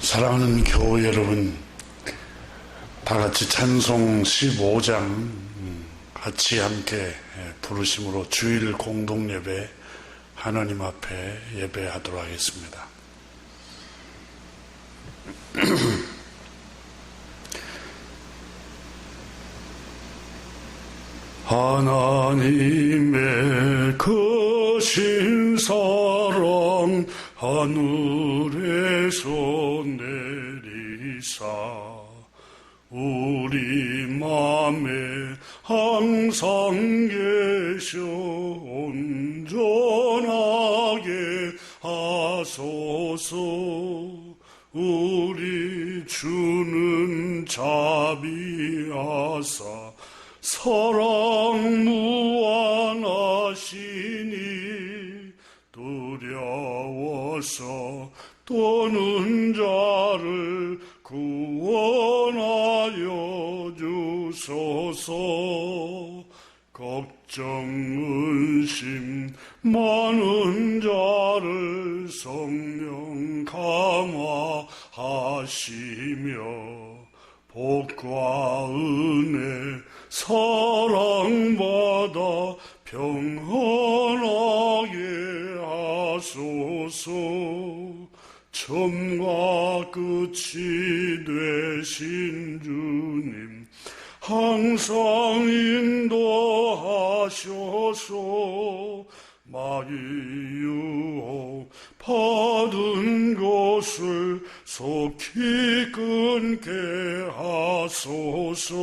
사랑하는 교회 여러분, 다 같이 찬송 15장 같이 함께 부르심으로 주일 공동예배 하나님 앞에 예배하도록 하겠습니다. 하나님의 크신 사랑 하늘에서 내리사 우리 맘에 항상 계셔 온전하게 하소서. 우리 주는 자비하사 사랑 무한하시니 두려워서 떠는 자를 구원하여 주소서. 걱정 의심 많은 자를 성령 감화하시며 복과 은혜 사랑받아 평안하게 하소서. 처음과 끝이 되신 주님 항상 인도하셔서 마귀 유혹 받은 것을 속히 끊게 하소서.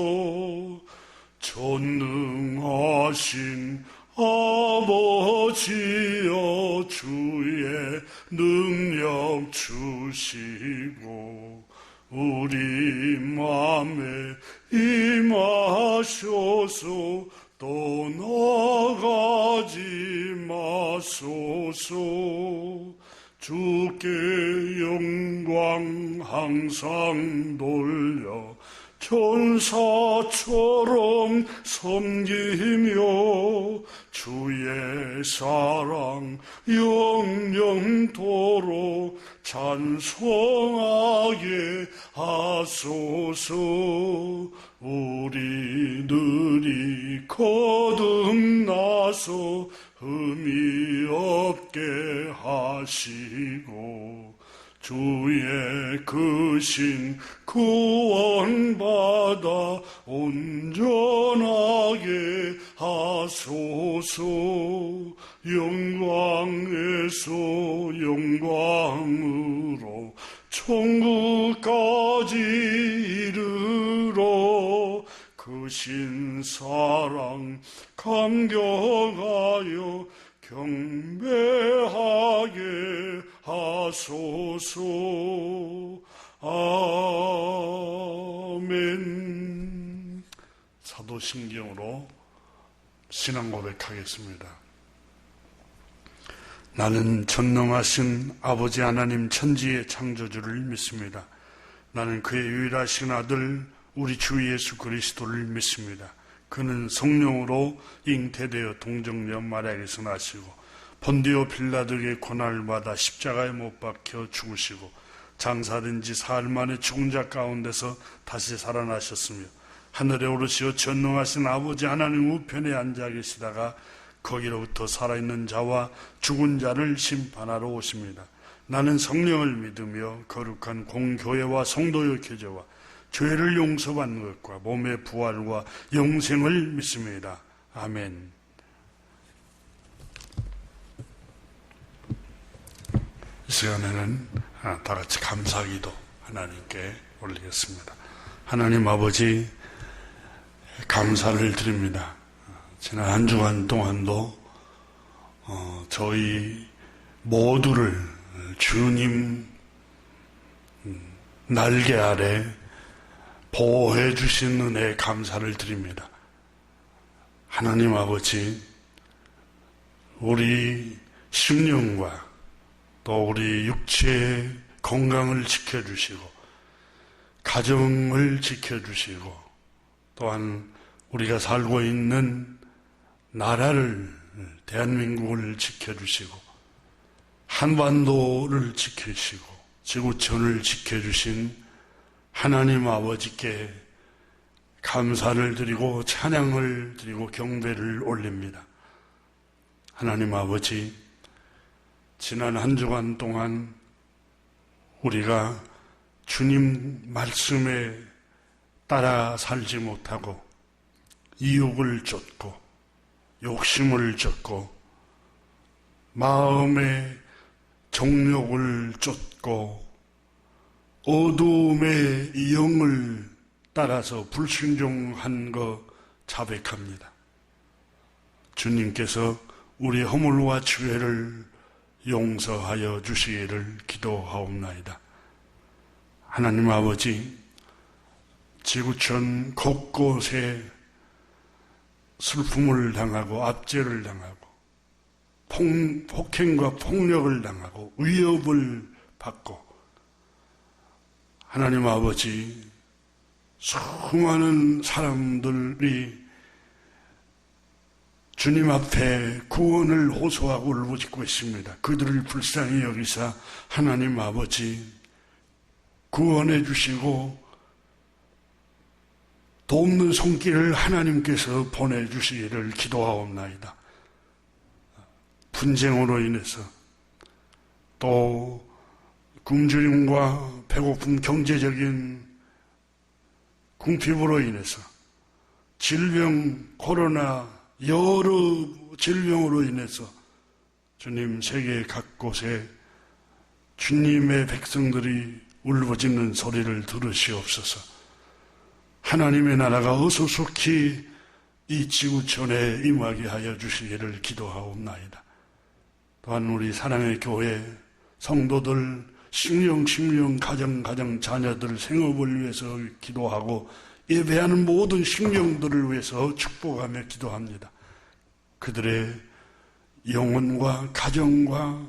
전능하신 아버지여 주의 능력 주시고 우리 맘에 임하셔서 떠나가지 마소서. 주께 영광 항상 돌려 천사처럼 섬기며 주의 사랑 영영토록 찬송하게 하소서. 우리들이 거듭나서 흠이 없게 하시고 주의 크신 구원받아 온전하게 하소서. 영광에서 영광으로 천국까지 이르러 크신 사랑 감격하여 경배하게 하소서. 아멘. 사도신경으로 신앙 고백하겠습니다. 나는 전능하신 아버지 하나님 천지의 창조주를 믿습니다. 나는 그의 유일하신 아들 우리 주 예수 그리스도를 믿습니다. 그는 성령으로 잉태되어 동정녀 마리아에게서 나시고 본디오 빌라도에게 고난을 받아 십자가에 못 박혀 죽으시고 장사된 지 사흘 만에 죽은 자 가운데서 다시 살아나셨으며 하늘에 오르시어 전능하신 아버지 하나님 우편에 앉아 계시다가 거기로부터 살아있는 자와 죽은 자를 심판하러 오십니다. 나는 성령을 믿으며 거룩한 공교회와 성도의 교제와 죄를 용서받는 것과 몸의 부활과 영생을 믿습니다. 아멘. 이 시간에는 다 같이 감사기도 하나님께 올리겠습니다. 하나님 아버지 감사를 드립니다. 지난 한 주간 동안도 저희 모두를 주님 날개 아래 보호해 주신 은혜에 감사를 드립니다. 하나님 아버지, 우리 심령과 또 우리 육체의 건강을 지켜주시고 가정을 지켜주시고 또한 우리가 살고 있는 나라를 대한민국을 지켜주시고 한반도를 지키시고 지구촌을 지켜주신 하나님 아버지께 감사를 드리고 찬양을 드리고 경배를 올립니다. 하나님 아버지, 지난 한 주간 동안 우리가 주님 말씀에 따라 살지 못하고 이욕을 쫓고 욕심을 쫓고 마음의 정욕을 쫓고 어두움의 영을 따라서 불순종한 것 자백합니다. 주님께서 우리 허물과 죄를 용서하여 주시기를 기도하옵나이다. 하나님 아버지, 지구촌 곳곳에 슬픔을 당하고 압제를 당하고 폭행과 폭력을 당하고 위협을 받고 하나님 아버지, 수많은 사람들이 주님 앞에 구원을 호소하고 울부짖고 있습니다. 그들을 불쌍히 여기사 하나님 아버지 구원해 주시고 돕는 손길을 하나님께서 보내주시기를 기도하옵나이다. 분쟁으로 인해서 또 굶주림과 배고픔, 경제적인 궁핍으로 인해서 질병, 코로나, 여러 질병으로 인해서 주님 세계 각곳에 주님의 백성들이 울부짖는 소리를 들으시옵소서. 하나님의 나라가 어수속히 이 지구촌에 임하게 하여 주시기를 기도하옵나이다. 또한 우리 사랑의 교회 성도들 심령 가정 자녀들 생업을 위해서 기도하고 예배하는 모든 심령들을 위해서 축복하며 기도합니다. 그들의 영혼과 가정과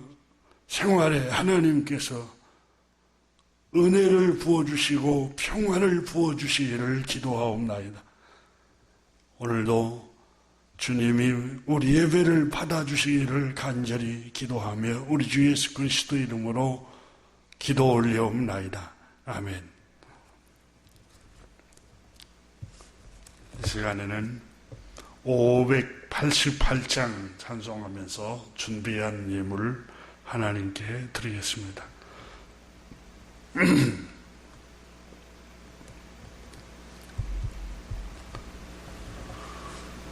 생활에 하나님께서 은혜를 부어주시고 평화를 부어주시기를 기도하옵나이다. 오늘도 주님이 우리 예배를 받아주시기를 간절히 기도하며 우리 주 예수 그리스도 이름으로 기도 올려옵나이다. 아멘. 이 시간에는 588장 찬송하면서 준비한 예물을 하나님께 드리겠습니다.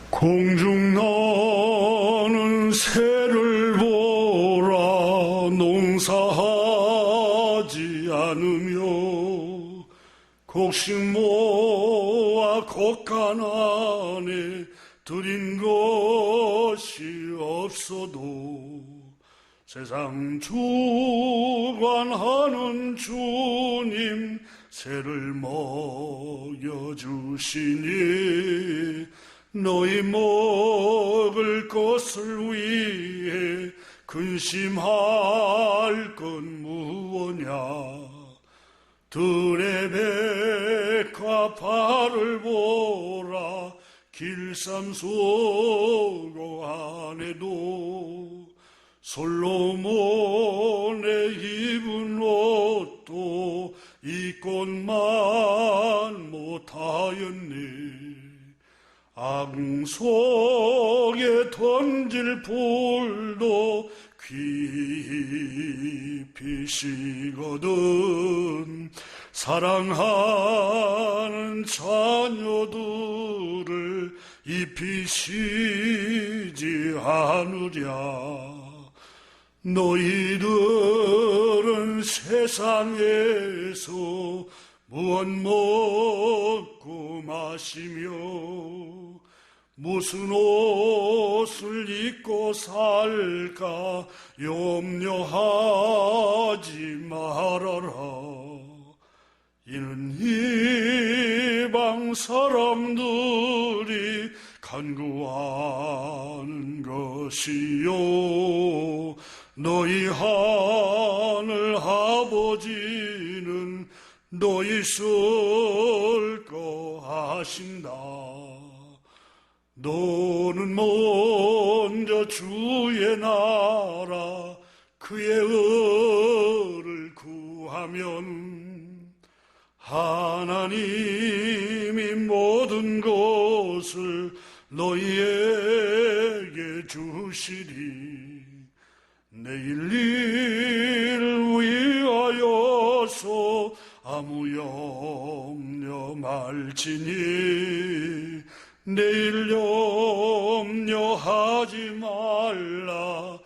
공중 나는 새를 보라. 농사하지 않으며 곡식 모아 곡간 안에 들인 것이 없어도 세상 주관하는 주님 새를 먹여주시니 너희 먹을 것을 위해 근심할 건 무엇냐. 들의 백과 발을 보라. 길쌈수고 안에도 솔로몬의 입은 옷도 입고만 못하였네. 앙 속에 던질 불도 깊이시거든. 사랑하는 자녀들을 입히시지 않으랴. 너희들은 세상에서 무엇 먹고 마시며 무슨 옷을 입고 살까 염려하지 말아라. 이는 이방 사람들이 간구하는 것이요 너희 하늘 아버지는 너희 쓸 거 하신다. 너는 먼저 주의 나라 그의 의를 구하라. 구하면 하나님이 모든 것을 너희에게 주시리. 내일 일을 위하여서 아무 염려 말지니 내일 염려하지 말라.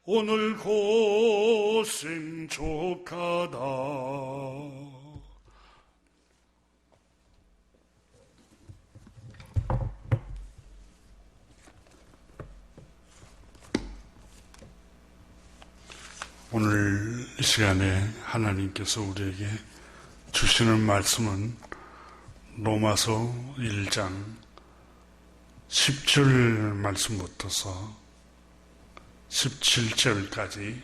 오늘 고생 족하다. 오늘 이 시간에 하나님께서 우리에게 주시는 말씀은 로마서 1장 10절 말씀부터서 17절까지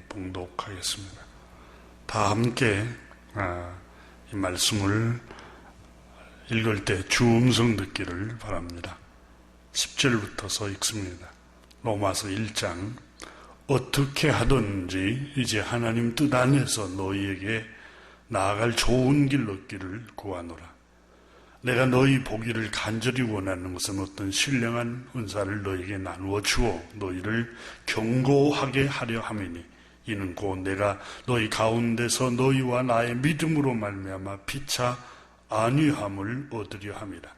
봉독하겠습니다. 다 함께 이 말씀을 읽을 때 주 음성 듣기를 바랍니다. 10절부터서 읽습니다. 로마서 1장 어떻게 하든지 이제 하나님 뜻 안에서 너희에게 나아갈 좋은 길 얻기를 구하노라. 내가 너희 보기를 간절히 원하는 것은 어떤 신령한 은사를 너희에게 나누어 주어 너희를 경고하게 하려 함이니 이는 곧 내가 너희 가운데서 너희와 나의 믿음으로 말미암아 피차 안위함을 얻으려 함이라.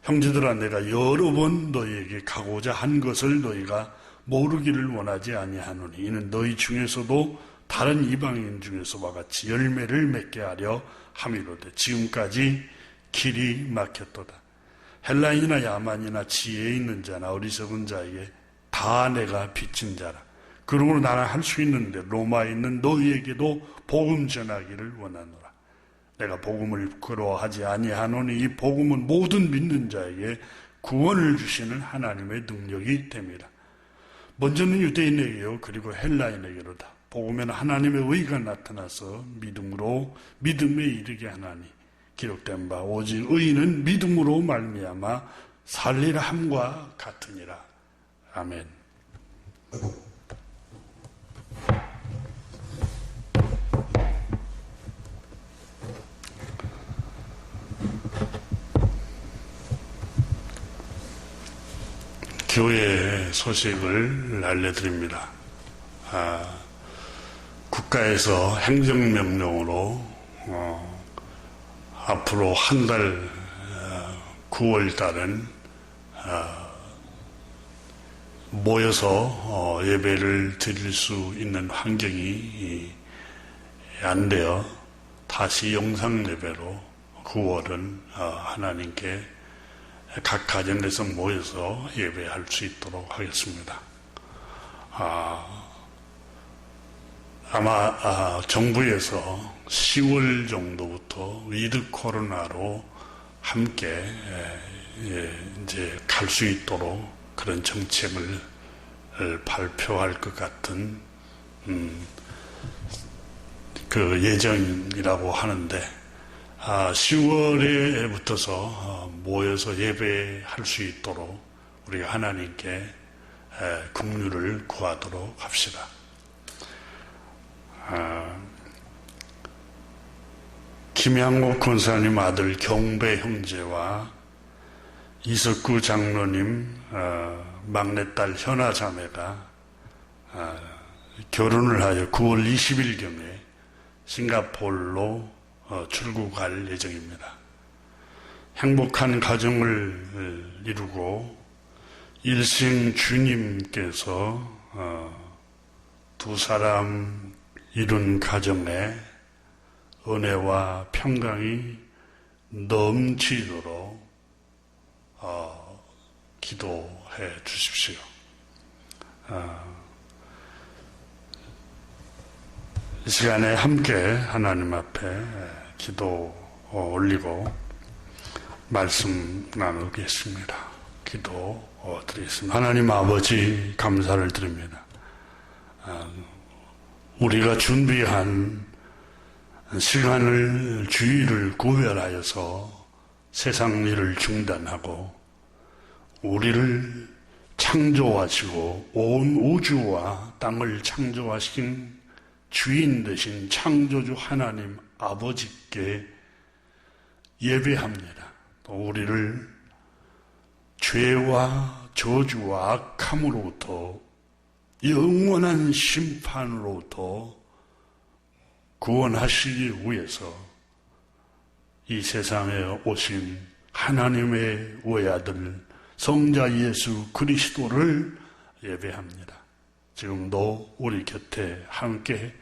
형제들아, 내가 여러 번 너희에게 가고자 한 것을 너희가 모르기를 원하지 아니하노니 이는 너희 중에서도 다른 이방인 중에서와 같이 열매를 맺게 하려 함이로되 지금까지 길이 막혔도다. 헬라인이나 야만이나 지혜 있는 자나 어리석은 자에게 다 내가 빚진 자라. 그러므로 나는 할 수 있는데 로마에 있는 너희에게도 복음 전하기를 원하노라. 내가 복음을 부끄러워하지 아니하노니 이 복음은 모든 믿는 자에게 구원을 주시는 하나님의 능력이 됨이라. 먼저는 유대인에게요 그리고 헬라인에게로다. 복음에는 하나님의 의가 나타나서 믿음으로 믿음에 이르게 하나니 기록된 바 오직 의인은 믿음으로 말미암아 살리라 함과 같으니라. 아멘. 교회 소식을 알려드립니다. 국가에서 행정명령으로 앞으로 한 달 9월 달은 모여서 예배를 드릴 수 있는 환경이 안 되어 다시 영상 예배로 9월은 하나님께 각 가정에서 모여서 예배할 수 있도록 하겠습니다. 아마 정부에서 10월 정도부터 위드 코로나로 함께 이제 갈 수 있도록 그런 정책을 발표할 것 같은 그 예정이라고 하는데 10월에 붙어서 모여서 예배할 수 있도록 우리가 하나님께 긍휼을 구하도록 합시다. 김양옥 권사님 아들 경배 형제와 이석구 장로님 막내딸 현아 자매가 결혼을 하여 9월 20일경에 싱가포르로 출국할 예정입니다. 행복한 가정을 이루고 일생 주님께서 두 사람 이룬 가정에 은혜와 평강이 넘치도록 기도해 주십시오. 이 시간에 함께 하나님 앞에 기도 올리고 말씀 나누겠습니다. 기도 드리겠습니다. 하나님 아버지 감사를 드립니다. 우리가 준비한 시간을 주일을 구별하여서 세상 일을 중단하고 우리를 창조하시고 온 우주와 땅을 창조하신 주인 되신 창조주 하나님 아버지께 예배합니다. 또 우리를 죄와 저주와 악함으로부터 영원한 심판으로부터 구원하시기 위해서 이 세상에 오신 하나님의 외아들 성자 예수 그리스도를 예배합니다. 지금도 우리 곁에 함께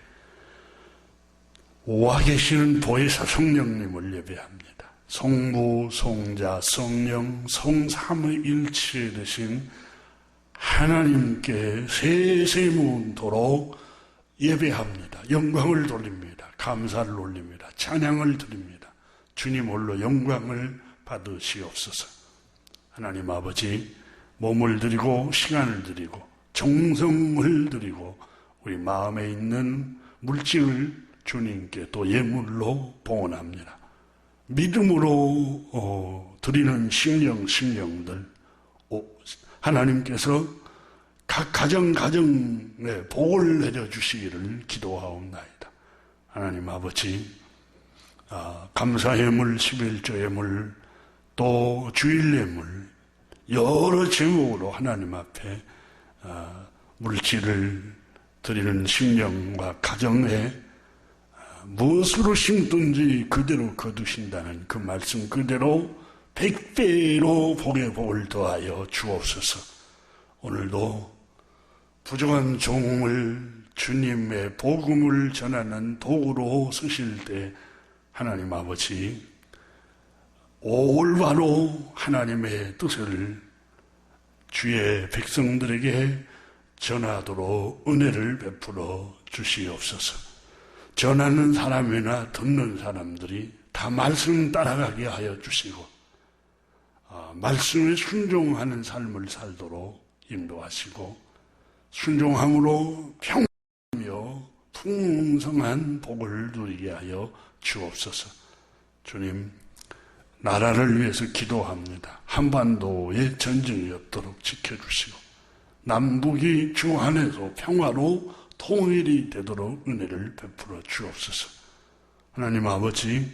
와 계시는 보혜사 성령님을 예배합니다. 성부, 성자, 성령, 성삼위일체 되신 하나님께 세세무도록 예배합니다. 영광을 돌립니다. 감사를 올립니다. 찬양을 드립니다. 주님 홀로 영광을 받으시옵소서. 하나님 아버지, 몸을 드리고 시간을 드리고 정성을 드리고 우리 마음에 있는 물질을 주님께 또 예물로 봉헌합니다. 믿음으로 드리는 심령들 하나님께서 각 가정에 복을 내려주시기를 기도하옵나이다. 하나님 아버지, 감사예물, 11조예물, 또 주일예물, 여러 제목으로 하나님 앞에 물질을 드리는 심령과 가정에 무엇으로 심든지 그대로 거두신다는 그 말씀 그대로 100배로 복에 복을 더하여 주옵소서. 오늘도 부정한 종을 주님의 복음을 전하는 도구로 쓰실 때 하나님 아버지, 올바로 하나님의 뜻을 주의 백성들에게 전하도록 은혜를 베풀어 주시옵소서. 전하는 사람이나 듣는 사람들이 다 말씀 따라가게 하여 주시고 말씀에 순종하는 삶을 살도록 인도하시고 순종함으로 평안하며 풍성한 복을 누리게 하여 주옵소서. 주님, 나라를 위해서 기도합니다. 한반도에 전쟁이 없도록 지켜주시고 남북이 주 안에서 평화로 통일이 되도록 은혜를 베풀어 주옵소서. 하나님 아버지,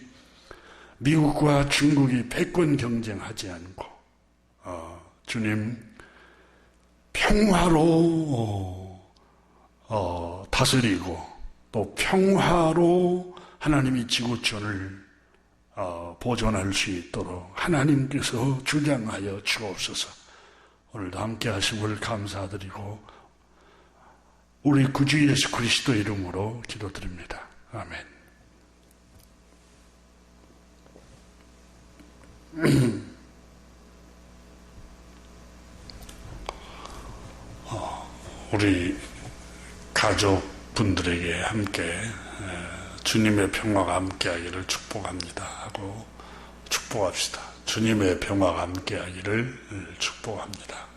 미국과 중국이 패권 경쟁하지 않고 주님 평화로 다스리고 또 평화로 하나님이 지구촌을 보존할 수 있도록 하나님께서 주장하여 주옵소서. 오늘도 함께 하심을 감사드리고 우리 구주 예수 그리스도 이름으로 기도드립니다. 아멘. 우리 가족분들에게 함께 주님의 평화가 함께하기를 축복합니다 하고 축복합시다. 주님의 평화가 함께하기를 축복합니다.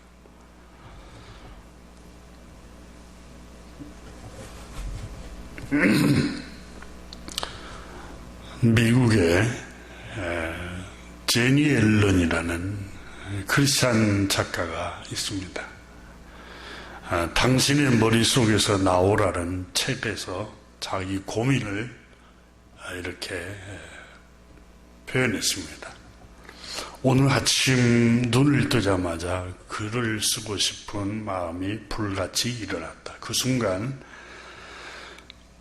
미국의 제니 앨런이라는 크리스찬 작가가 있습니다. 당신의 머릿속에서 나오라는 책에서 자기 고민을 이렇게 표현했습니다. 오늘 아침 눈을 뜨자마자 글을 쓰고 싶은 마음이 불같이 일어났다. 그 순간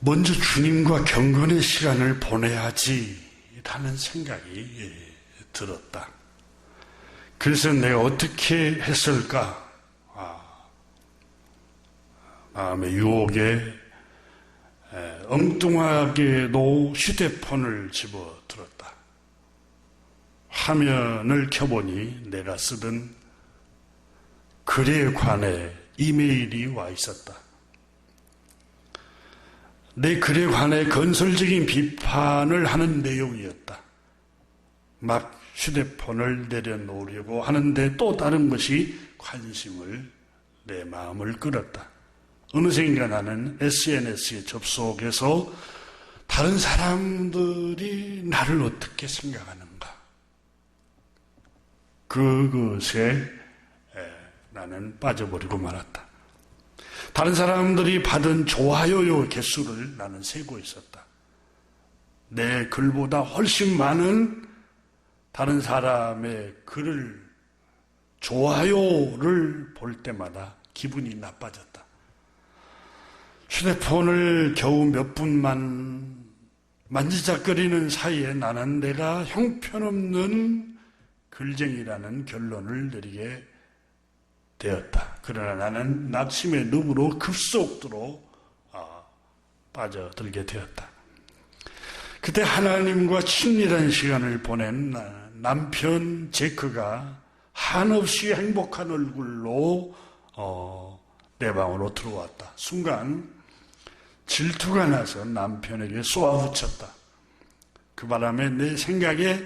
먼저 주님과 경건의 시간을 보내야지 라는 생각이 들었다. 그래서 내가 어떻게 했을까? 마음의 유혹에 엉뚱하게도 휴대폰을 집어들었다. 화면을 켜보니 내가 쓰던 글에 관해 이메일이 와 있었다. 내 글에 관해 건설적인 비판을 하는 내용이었다. 막 휴대폰을 내려놓으려고 하는데 또 다른 것이 관심을 내 마음을 끌었다. 어느샌가 나는 SNS에 접속해서 다른 사람들이 나를 어떻게 생각하는가, 그것에 나는 빠져버리고 말았다. 다른 사람들이 받은 좋아요 개수를 나는 세고 있었다. 내 글보다 훨씬 많은 다른 사람의 글을 좋아요를 볼 때마다 기분이 나빠졌다. 휴대폰을 겨우 몇 분만 만지작거리는 사이에 나는 내가 형편없는 글쟁이라는 결론을 내리게 되었다. 그러나 나는 낙심의 늪으로 급속도로 빠져들게 되었다. 그때 하나님과 친밀한 시간을 보낸 남편 제크가 한없이 행복한 얼굴로 내 방으로 들어왔다. 순간 질투가 나서 남편에게 쏘아붙였다. 그 바람에 내 생각에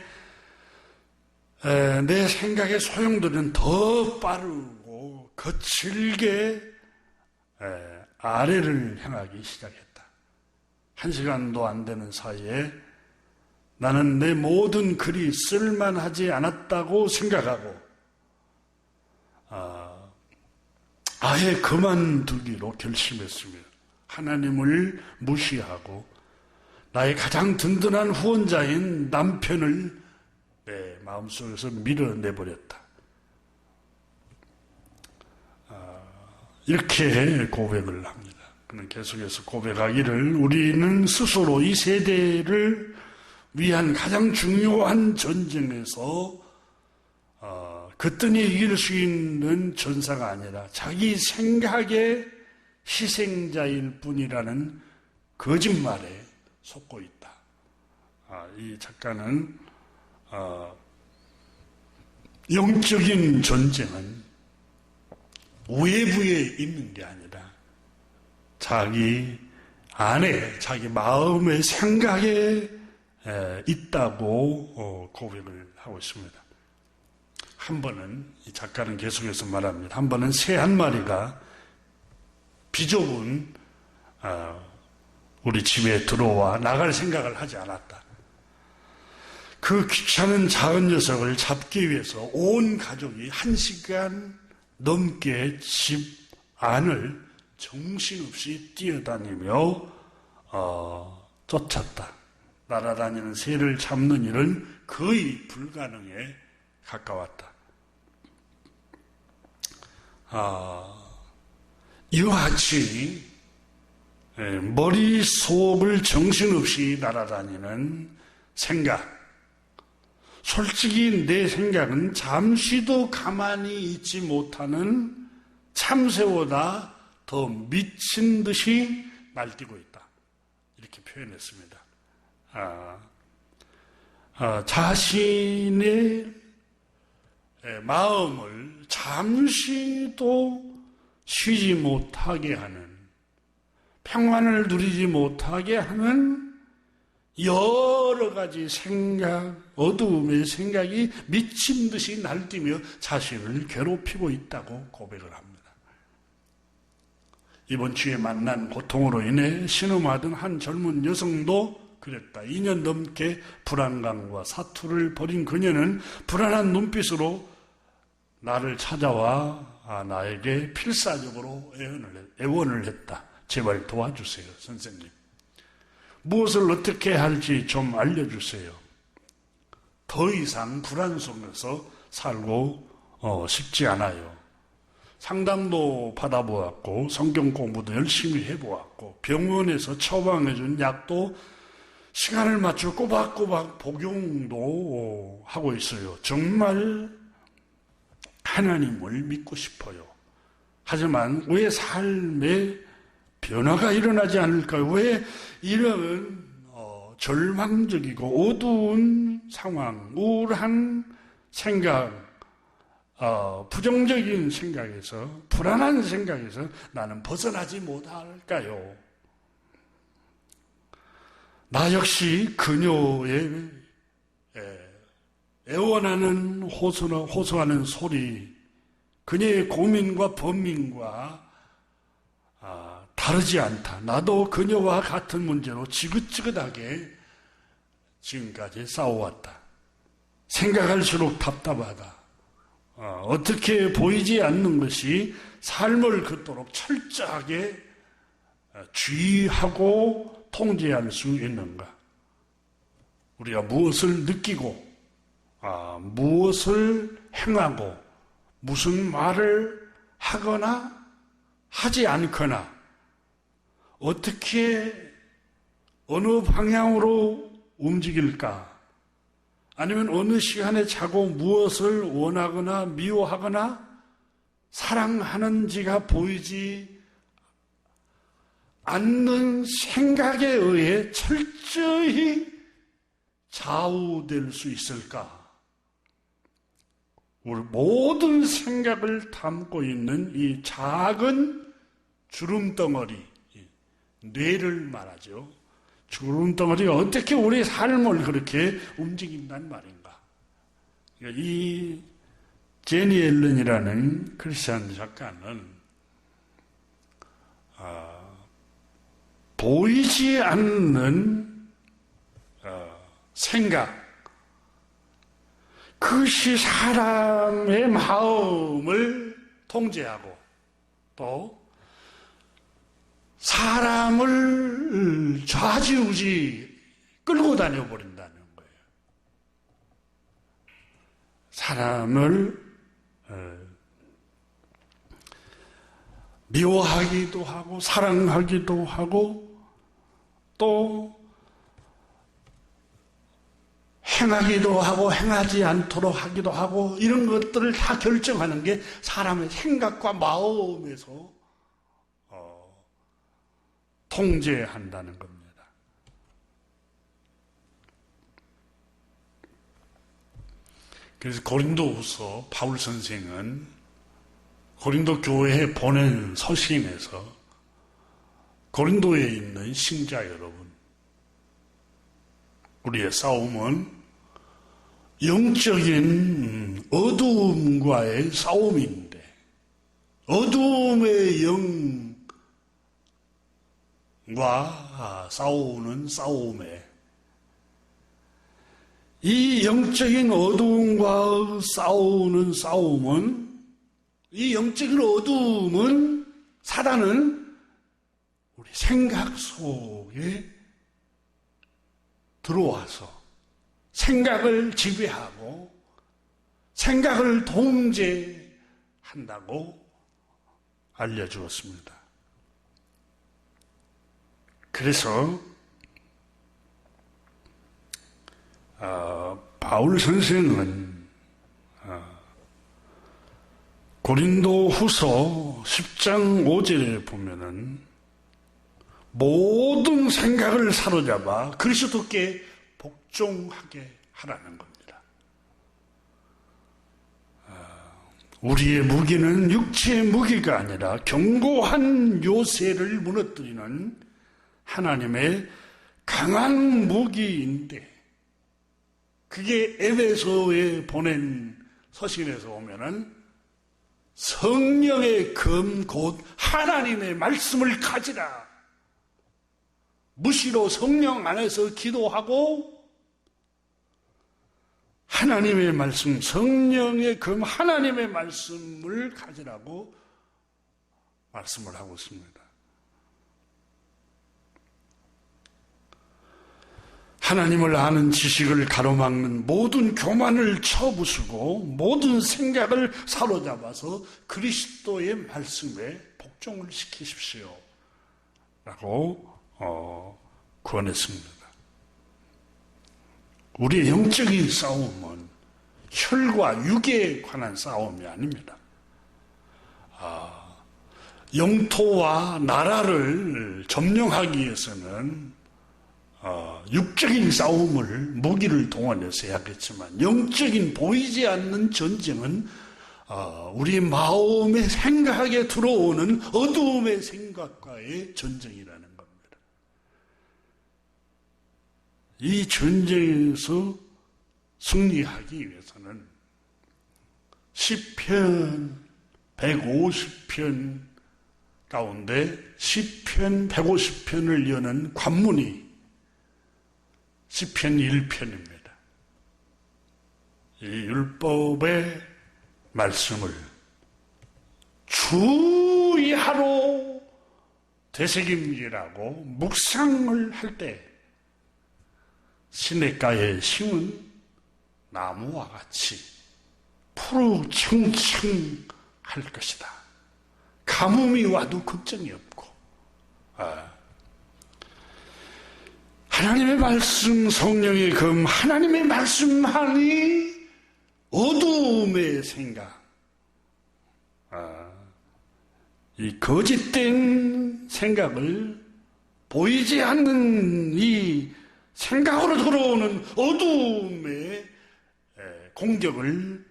소용돌이는 더 빠르고 거칠게 아래를 향하기 시작했다. 1시간도 안 되는 사이에 나는 내 모든 글이 쓸만하지 않았다고 생각하고 아예 그만두기로 결심했습니다. 하나님을 무시하고 나의 가장 든든한 후원자인 남편을 내 마음속에서 밀어내버렸다. 이렇게 고백을 합니다. 그는 계속해서 고백하기를 우리는 스스로 이 세대를 위한 가장 중요한 전쟁에서 그뜬히 이길 수 있는 전사가 아니라 자기 생각의 희생자일 뿐이라는 거짓말에 속고 있다. 이 작가는 영적인 전쟁은 외부에 있는 게 아니라 자기 안에, 자기 마음의 생각에 있다고 고백을 하고 있습니다. 한 번은, 이 작가는 계속해서 말합니다. 한 번은 새 한 마리가 비좁은 우리 집에 들어와 나갈 생각을 하지 않았다. 그 귀찮은 작은 녀석을 잡기 위해서 온 가족이 1시간 넘게 집 안을 정신없이 뛰어다니며 쫓았다. 날아다니는 새를 잡는 일은 거의 불가능에 가까웠다. 이와 같이 머릿속을 정신없이 날아다니는 생각, 솔직히 내 생각은 잠시도 가만히 있지 못하는 참새보다 더 미친 듯이 날뛰고 있다. 이렇게 표현했습니다. 자신의 마음을 잠시도 쉬지 못하게 하는, 평안을 누리지 못하게 하는 여러 가지 생각, 어두움의 생각이 미친 듯이 날뛰며 자신을 괴롭히고 있다고 고백을 합니다. 이번 주에 만난 고통으로 인해 신음하던 한 젊은 여성도 그랬다. 2년 넘게 불안감과 사투를 벌인 그녀는 불안한 눈빛으로 나를 찾아와 나에게 필사적으로 애원을 했다. 제발 도와주세요, 선생님. 무엇을 어떻게 할지 좀 알려주세요. 더 이상 불안 속에서 살고 싶지 않아요. 상담도 받아보았고 성경 공부도 열심히 해보았고 병원에서 처방해준 약도 시간을 맞춰 꼬박꼬박 복용도 하고 있어요. 정말 하나님을 믿고 싶어요. 하지만 왜 삶에 변화가 일어나지 않을까요? 왜 이런 절망적이고 어두운 상황, 우울한 생각, 부정적인 생각에서, 불안한 생각에서 나는 벗어나지 못할까요? 나 역시 그녀의 애원하는 호소하는 소리, 그녀의 고민과 번민과 다르지 않다. 나도 그녀와 같은 문제로 지긋지긋하게 지금까지 싸워왔다. 생각할수록 답답하다. 어떻게 보이지 않는 것이 삶을 걷도록 철저하게 주의하고 통제할 수 있는가? 우리가 무엇을 느끼고 무엇을 행하고 무슨 말을 하거나 하지 않거나 어떻게 어느 방향으로 움직일까? 아니면 어느 시간에 자고 무엇을 원하거나 미워하거나 사랑하는지가 보이지 않는 생각에 의해 철저히 좌우될 수 있을까? 우리 모든 생각을 담고 있는 이 작은 주름덩어리, 뇌를 말하죠. 주름덩어리가 어떻게 우리 삶을 그렇게 움직인단 말인가? 이 제니 앨런이라는 크리스찬 작가는 보이지 않는 생각, 그것이 사람의 마음을 통제하고 또 사람을 좌지우지 끌고 다녀버린다는 거예요. 사람을 미워하기도 하고 사랑하기도 하고 또 행하기도 하고 행하지 않도록 하기도 하고 이런 것들을 다 결정하는 게 사람의 생각과 마음에서 통제한다는 겁니다. 그래서 고린도후서 바울 선생은 고린도 교회에 보낸 서신에서 고린도에 있는 신자 여러분, 우리의 싸움은 영적인 어두움과의 싸움인데 어두움의 영과 싸우는 싸움에 이 영적인 어두움과 싸우는 싸움은 이 영적인 어두움은 사단은 우리 생각 속에 들어와서 생각을 지배하고 생각을 통제한다고 알려주었습니다. 그래서 바울 선생은 고린도 후서 10장 5절에 보면은 모든 생각을 사로잡아 그리스도께 복종하게 하라는 겁니다. 우리의 무기는 육체의 무기가 아니라 견고한 요새를 무너뜨리는 하나님의 강한 무기인데 그게 에베소에 보낸 서신에서 보면은 성령의 검 곧 하나님의 말씀을 가지라. 무시로 성령 안에서 기도하고 하나님의 말씀, 성령의 검 하나님의 말씀을 가지라고 말씀을 하고 있습니다. 하나님을 아는 지식을 가로막는 모든 교만을 쳐부수고 모든 생각을 사로잡아서 그리스도의 말씀에 복종을 시키십시오. 라고 구원했습니다. 우리의 영적인 싸움은 혈과 육에 관한 싸움이 아닙니다. 영토와 나라를 점령하기 위해서는 육적인 싸움을 무기를 동원해서 해야겠지만 영적인 보이지 않는 전쟁은 우리 마음의 생각에 들어오는 어두움의 생각과의 전쟁이라는 겁니다. 이 전쟁에서 승리하기 위해서는 시편 150편 가운데 시편 150편을 여는 관문이 시편 1편입니다. 이 율법의 말씀을 주의하로 되새김질하고 묵상을 할 때 시냇가에 심은 나무와 같이 푸르청청할 것이다. 가뭄이 와도 걱정이 없고, 하나님의 말씀, 성령의 검, 하나님의 말씀만이 어두움의 생각, 이 거짓된 생각을, 보이지 않는 이 생각으로 들어오는 어두움의 공격을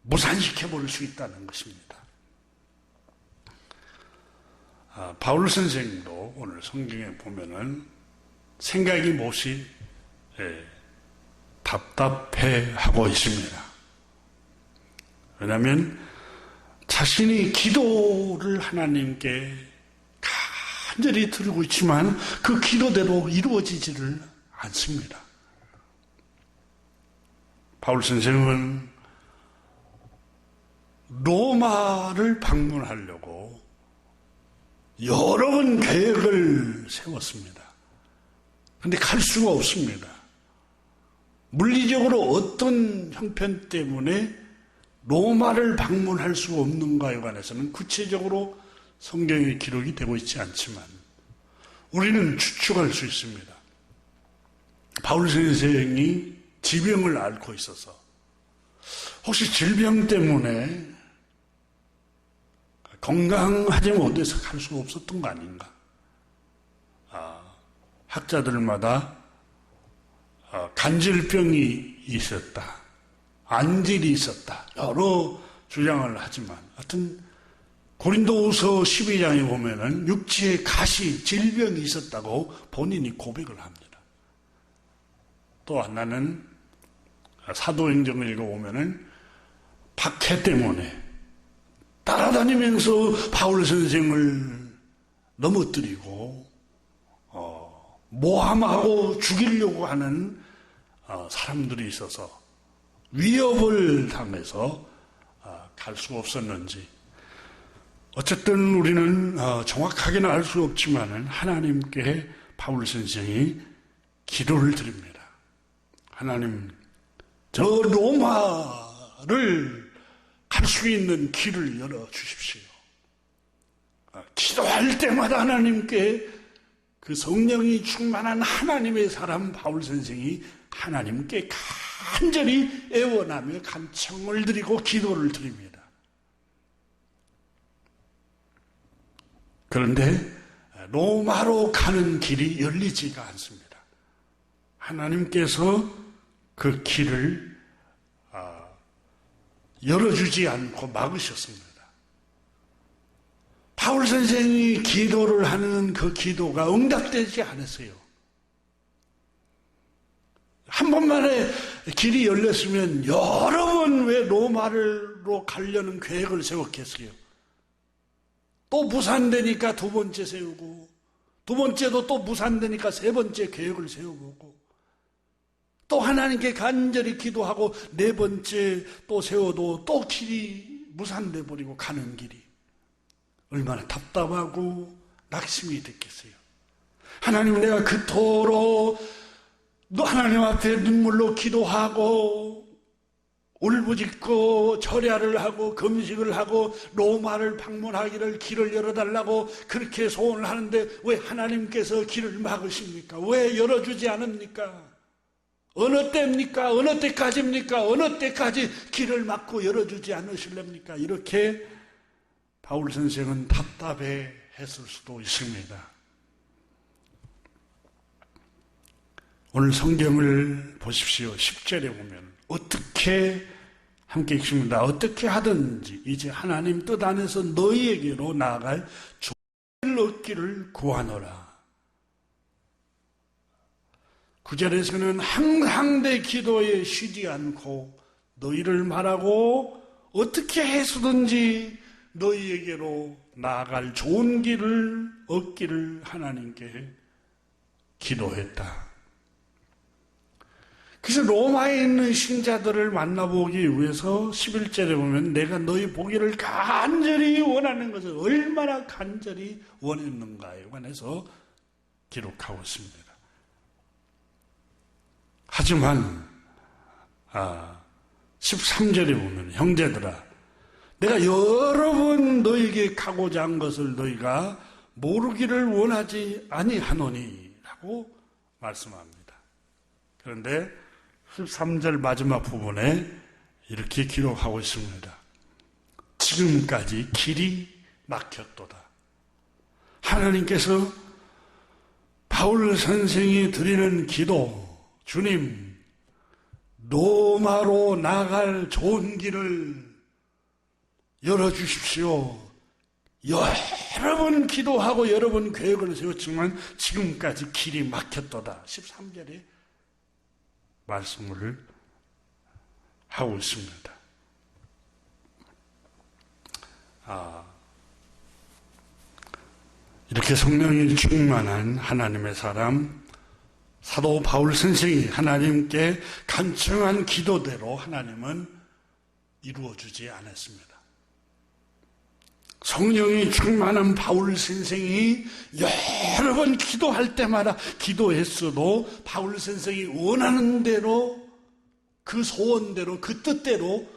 무산시켜버릴 수 있다는 것입니다. 바울 선생님도 오늘 성경에 보면은 생각이 몹시 답답해하고 있습니다. 왜냐하면 자신이 기도를 하나님께 간절히 드리고 있지만 그 기도대로 이루어지지를 않습니다. 바울 선생은 로마를 방문하려고 여러 번 계획을 세웠습니다. 그런데 갈 수가 없습니다. 물리적으로 어떤 형편 때문에 로마를 방문할 수 없는가에 관해서는 구체적으로 성경에 기록이 되고 있지 않지만 우리는 추측할 수 있습니다. 바울 선생이 지병을 앓고 있어서 혹시 질병 때문에 건강하지 못해서 갈 수 없었던 거 아닌가? 학자들마다 간질병이 있었다, 안질이 있었다, 여러 주장을 하지만 하여튼 고린도후서 12장에 보면은 육체에 가시, 질병이 있었다고 본인이 고백을 합니다. 또 하나는 사도행전을 읽어보면은 박해 때문에 따라다니면서 바울 선생을 넘어뜨리고 모함하고 죽이려고 하는 사람들이 있어서 위협을 당해서 갈 수 없었는지, 어쨌든 우리는 정확하게는 알 수 없지만은 하나님께 바울 선생이 기도를 드립니다. 하나님, 저 로마를 갈 수 있는 길을 열어 주십시오. 기도할 때마다 하나님께 그 성령이 충만한 하나님의 사람 바울 선생이 하나님께 간절히 애원하며 간청을 드리고 기도를 드립니다. 그런데 로마로 가는 길이 열리지가 않습니다. 하나님께서 그 길을 열어주지 않고 막으셨습니다. 바울 선생이 기도를 하는 그 기도가 응답되지 않았어요. 한 번만에 길이 열렸으면 여러 번 왜 로마로 가려는 계획을 세웠겠어요? 또 무산되니까 두 번째 세우고, 두 번째도 또 무산되니까 세 번째 계획을 세워보고, 또 하나님께 간절히 기도하고 네 번째 또 세워도 또 길이 무산돼 버리고 가는 길이 얼마나 답답하고 낙심이 됐겠어요. 하나님, 내가 그토록 하나님 앞에 눈물로 기도하고 울부짖고 절야를 하고 금식을 하고 로마를 방문하기를 길을 열어달라고 그렇게 소원을 하는데 왜 하나님께서 길을 막으십니까? 왜 열어주지 않습니까? 어느 때입니까? 어느 때까지입니까? 어느 때까지 길을 막고 열어주지 않으실랍니까? 이렇게 바울 선생은 답답해 했을 수도 있습니다. 오늘 성경을 보십시오. 10절에 보면 어떻게 함께 읽습니다. 어떻게 하든지 이제 하나님 뜻 안에서 너희에게로 나아갈 좋은 일 얻기를 구하노라. 9절에서는 항상 내 기도에 쉬지 않고 너희를 말하고 어떻게 해서든지 너희에게로 나아갈 좋은 길을 얻기를 하나님께 기도했다. 그 그래서 로마에 있는 신자들을 만나보기 위해서 11절에 보면 내가 너희 보기를 간절히 원하는 것을 얼마나 간절히 원했는가에 관해서 기록하고 있습니다. 하지만 13절에 보면 형제들아 내가 여러 번 너에게 가고자 한 것을 너희가 모르기를 원하지 아니하노니 라고 말씀합니다. 그런데 13절 마지막 부분에 이렇게 기록하고 있습니다. 지금까지 길이 막혔도다. 하나님께서 바울 선생이 드리는 기도, 주님 로마로 나갈 좋은 길을 열어주십시오. 여러 번 기도하고 여러 번 계획을 세웠지만 지금까지 길이 막혔도다. 13절에 말씀을 하고 있습니다. 이렇게 성령이 충만한 하나님의 사람 사도 바울 선생이 하나님께 간청한 기도대로 하나님은 이루어주지 않았습니다. 성령이 충만한 바울 선생이 여러 번 기도할 때마다 기도했어도 바울 선생이 원하는 대로 그 소원대로 그 뜻대로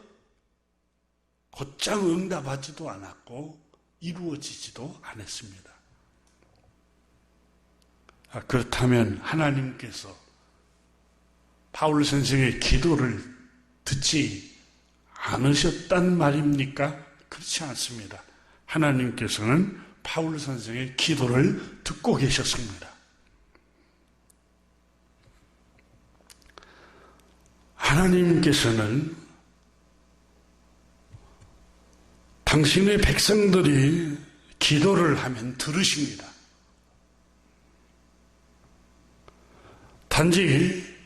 곧장 응답하지도 않았고 이루어지지도 않았습니다. 그렇다면 하나님께서 바울 선생의 기도를 듣지 않으셨단 말입니까? 그렇지 않습니다. 하나님께서는 바울 선생의 기도를 듣고 계셨습니다. 하나님께서는 당신의 백성들이 기도를 하면 들으십니다. 단지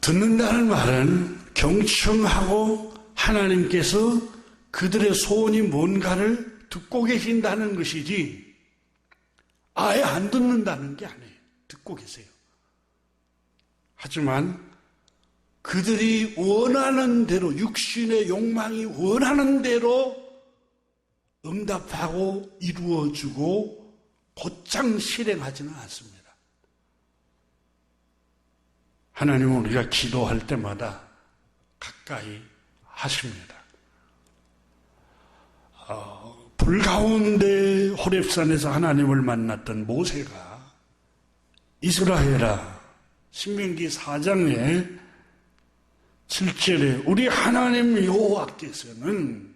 듣는다는 말은 경청하고 하나님께서 그들의 소원이 뭔가를 듣고 계신다는 것이지 아예 안 듣는다는 게 아니에요. 듣고 계세요. 하지만 그들이 원하는 대로 육신의 욕망이 원하는 대로 응답하고 이루어주고 곧장 실행하지는 않습니다. 하나님은 우리가 기도할 때마다 가까이 하십니다. 불 가운데 호렙산에서 하나님을 만났던 모세가 이스라엘아 신명기 4장에 7절에 우리 하나님 여호와께서는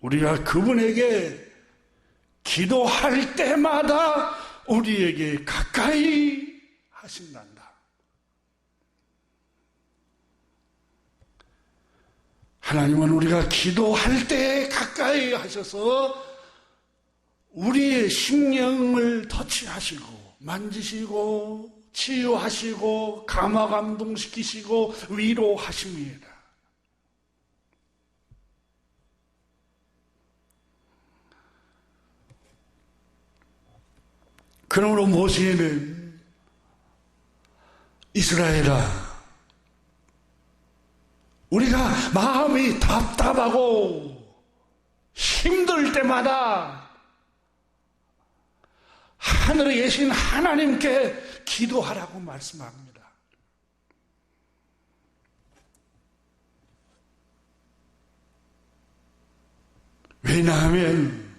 우리가 그분에게 기도할 때마다 우리에게 가까이 하신단다. 하나님은 우리가 기도할 때 가까이 하셔서 우리의 심령을 터치하시고 만지시고 치유하시고 감화감동시키시고 위로하십니다. 그러므로 모세는 이스라엘아 우리가 마음이 답답하고 힘들 때마다 하늘에 계신 하나님께 기도하라고 말씀합니다. 왜냐하면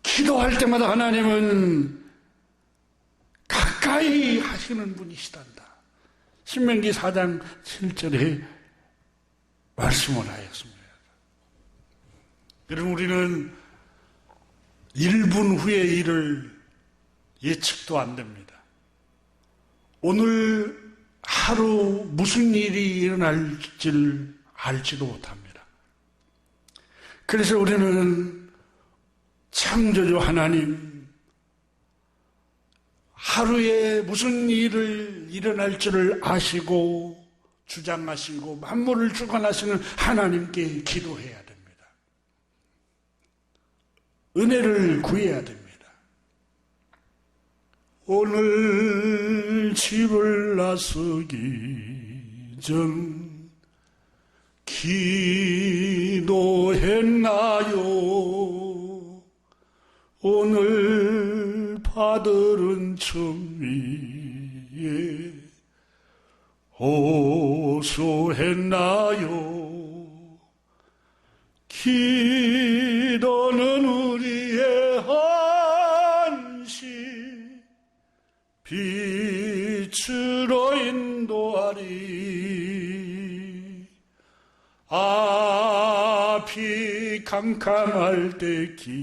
기도할 때마다 하나님은 가까이 하시는 분이시단다. 신명기 4장 7절에 말씀을 하였습니다. 그럼 우리는 1분 후의 일을 예측도 안 됩니다. 오늘 하루 무슨 일이 일어날지 알지도 못합니다. 그래서 우리는 창조주 하나님 하루에 무슨 일을 일어날 줄을 아시고 주장하시고 만물을 주관하시는 하나님께 기도해야 됩니다. 은혜를 구해야 됩니다. 오늘 오늘 집을 나서기 전 기도했나요? 오늘 받은 청위에 호소했나요? 기도는 우리의 한시 빛으로 인도하리. 앞이 캄캄할 때 기도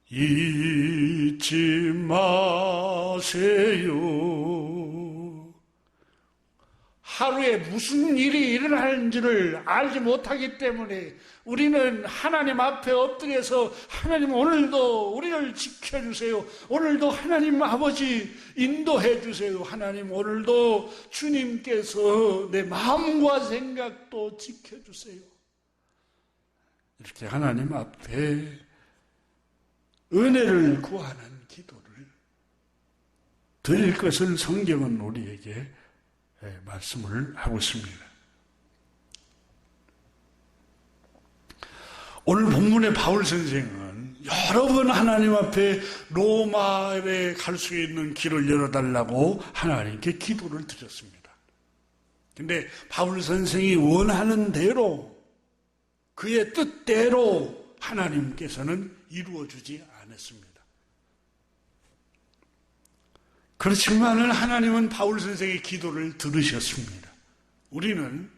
잊지 마세요. 하루에 무슨 일이 일어나는지를 알지 못하기 때문에 우리는 하나님 앞에 엎드려서 하나님 오늘도 우리를 지켜주세요. 오늘도 하나님 아버지 인도해 주세요. 하나님 오늘도 주님께서 내 마음과 생각도 지켜주세요. 이렇게 하나님 앞에 은혜를 구하는 기도를 드릴 것을 성경은 우리에게 말씀을 하고 있습니다. 오늘 본문의 바울 선생은 여러 번 하나님 앞에 로마에 갈 수 있는 길을 열어달라고 하나님께 기도를 드렸습니다. 근데 바울 선생이 원하는 대로 그의 뜻대로 하나님께서는 이루어주지 않았습니다. 그렇지만은 하나님은 바울 선생의 기도를 들으셨습니다. 우리는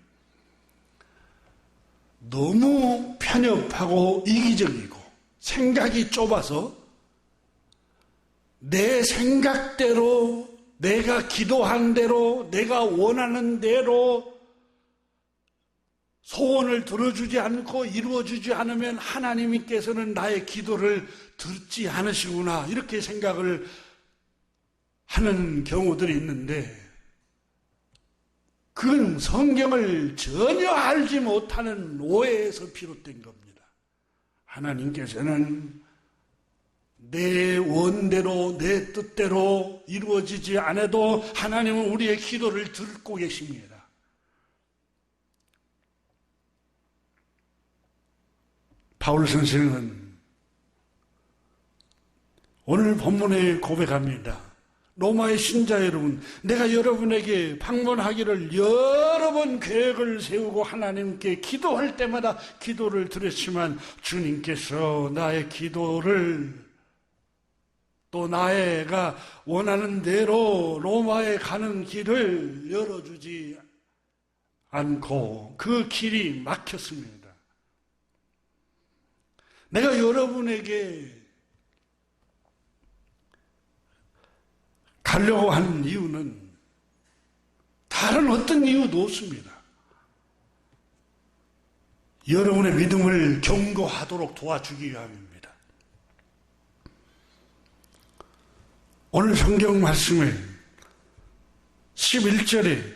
너무 편협하고 이기적이고 생각이 좁아서 내 생각대로 내가 기도한 대로 내가 원하는 대로 소원을 들어주지 않고 이루어주지 않으면 하나님께서는 나의 기도를 듣지 않으시구나 이렇게 생각을 하는 경우들이 있는데 그건 성경을 전혀 알지 못하는 오해에서 비롯된 겁니다. 하나님께서는 내 원대로 내 뜻대로 이루어지지 않아도 하나님은 우리의 기도를 듣고 계십니다. 바울 선생은 오늘 본문에 고백합니다. 로마의 신자 여러분, 내가 여러분에게 방문하기를 여러 번 계획을 세우고 하나님께 기도할 때마다 기도를 드렸지만 주님께서 나의 기도를 또 나가 원하는 대로 로마에 가는 길을 열어주지 않고 그 길이 막혔습니다. 내가 여러분에게 가려고 하는 이유는 다른 어떤 이유도 없습니다. 여러분의 믿음을 견고하도록 도와주기 위함입니다. 오늘 성경 말씀에 11절에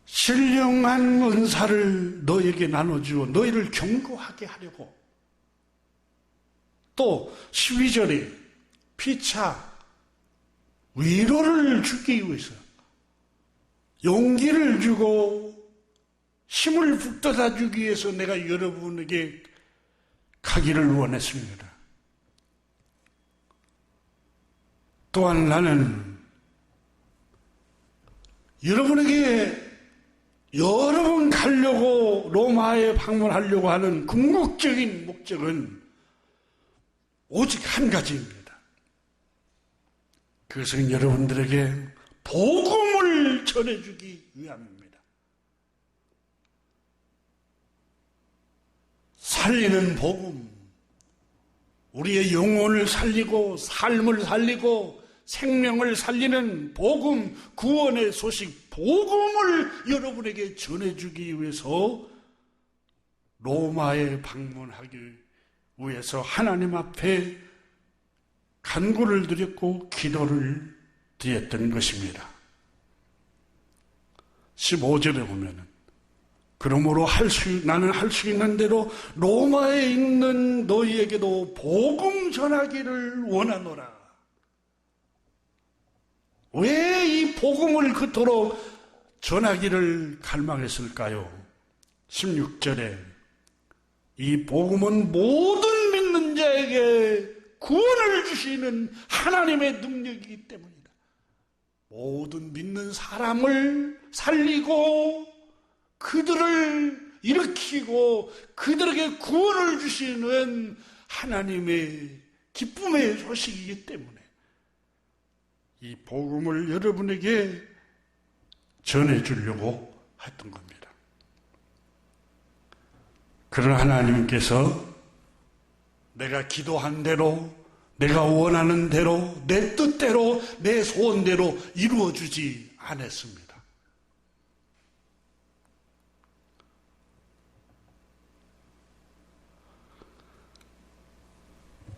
신령한 은사를 너에게 나눠주어 너희를 견고하게 하려고, 또 12절에 피차 위로를 주기 위해서 용기를 주고 힘을 북돋아 주기 위해서 내가 여러분에게 가기를 원했습니다. 또한 나는 여러분에게 여러 번 가려고 로마에 방문하려고 하는 궁극적인 목적은 오직 한 가지입니다. 그것은 여러분들에게 복음을 전해주기 위함입니다. 살리는 복음, 우리의 영혼을 살리고 삶을 살리고 생명을 살리는 복음, 구원의 소식, 복음을 여러분에게 전해주기 위해서 로마에 방문하기 위해서 하나님 앞에 간구를 드렸고 기도를 드렸던 것입니다. 15절에 보면은 그러므로 나는 할 수 있는 대로 로마에 있는 너희에게도 복음 전하기를 원하노라. 왜 이 복음을 그토록 전하기를 갈망했을까요? 16절에 이 복음은 모든 믿는 자에게 구원을 주시는 하나님의 능력이기 때문이다. 모든 믿는 사람을 살리고 그들을 일으키고 그들에게 구원을 주시는 하나님의 기쁨의 소식이기 때문에 이 복음을 여러분에게 전해주려고 했던 겁니다. 그러나 하나님께서 내가 기도한 대로, 내가 원하는 대로, 내 뜻대로, 내 소원대로 이루어주지 않았습니다.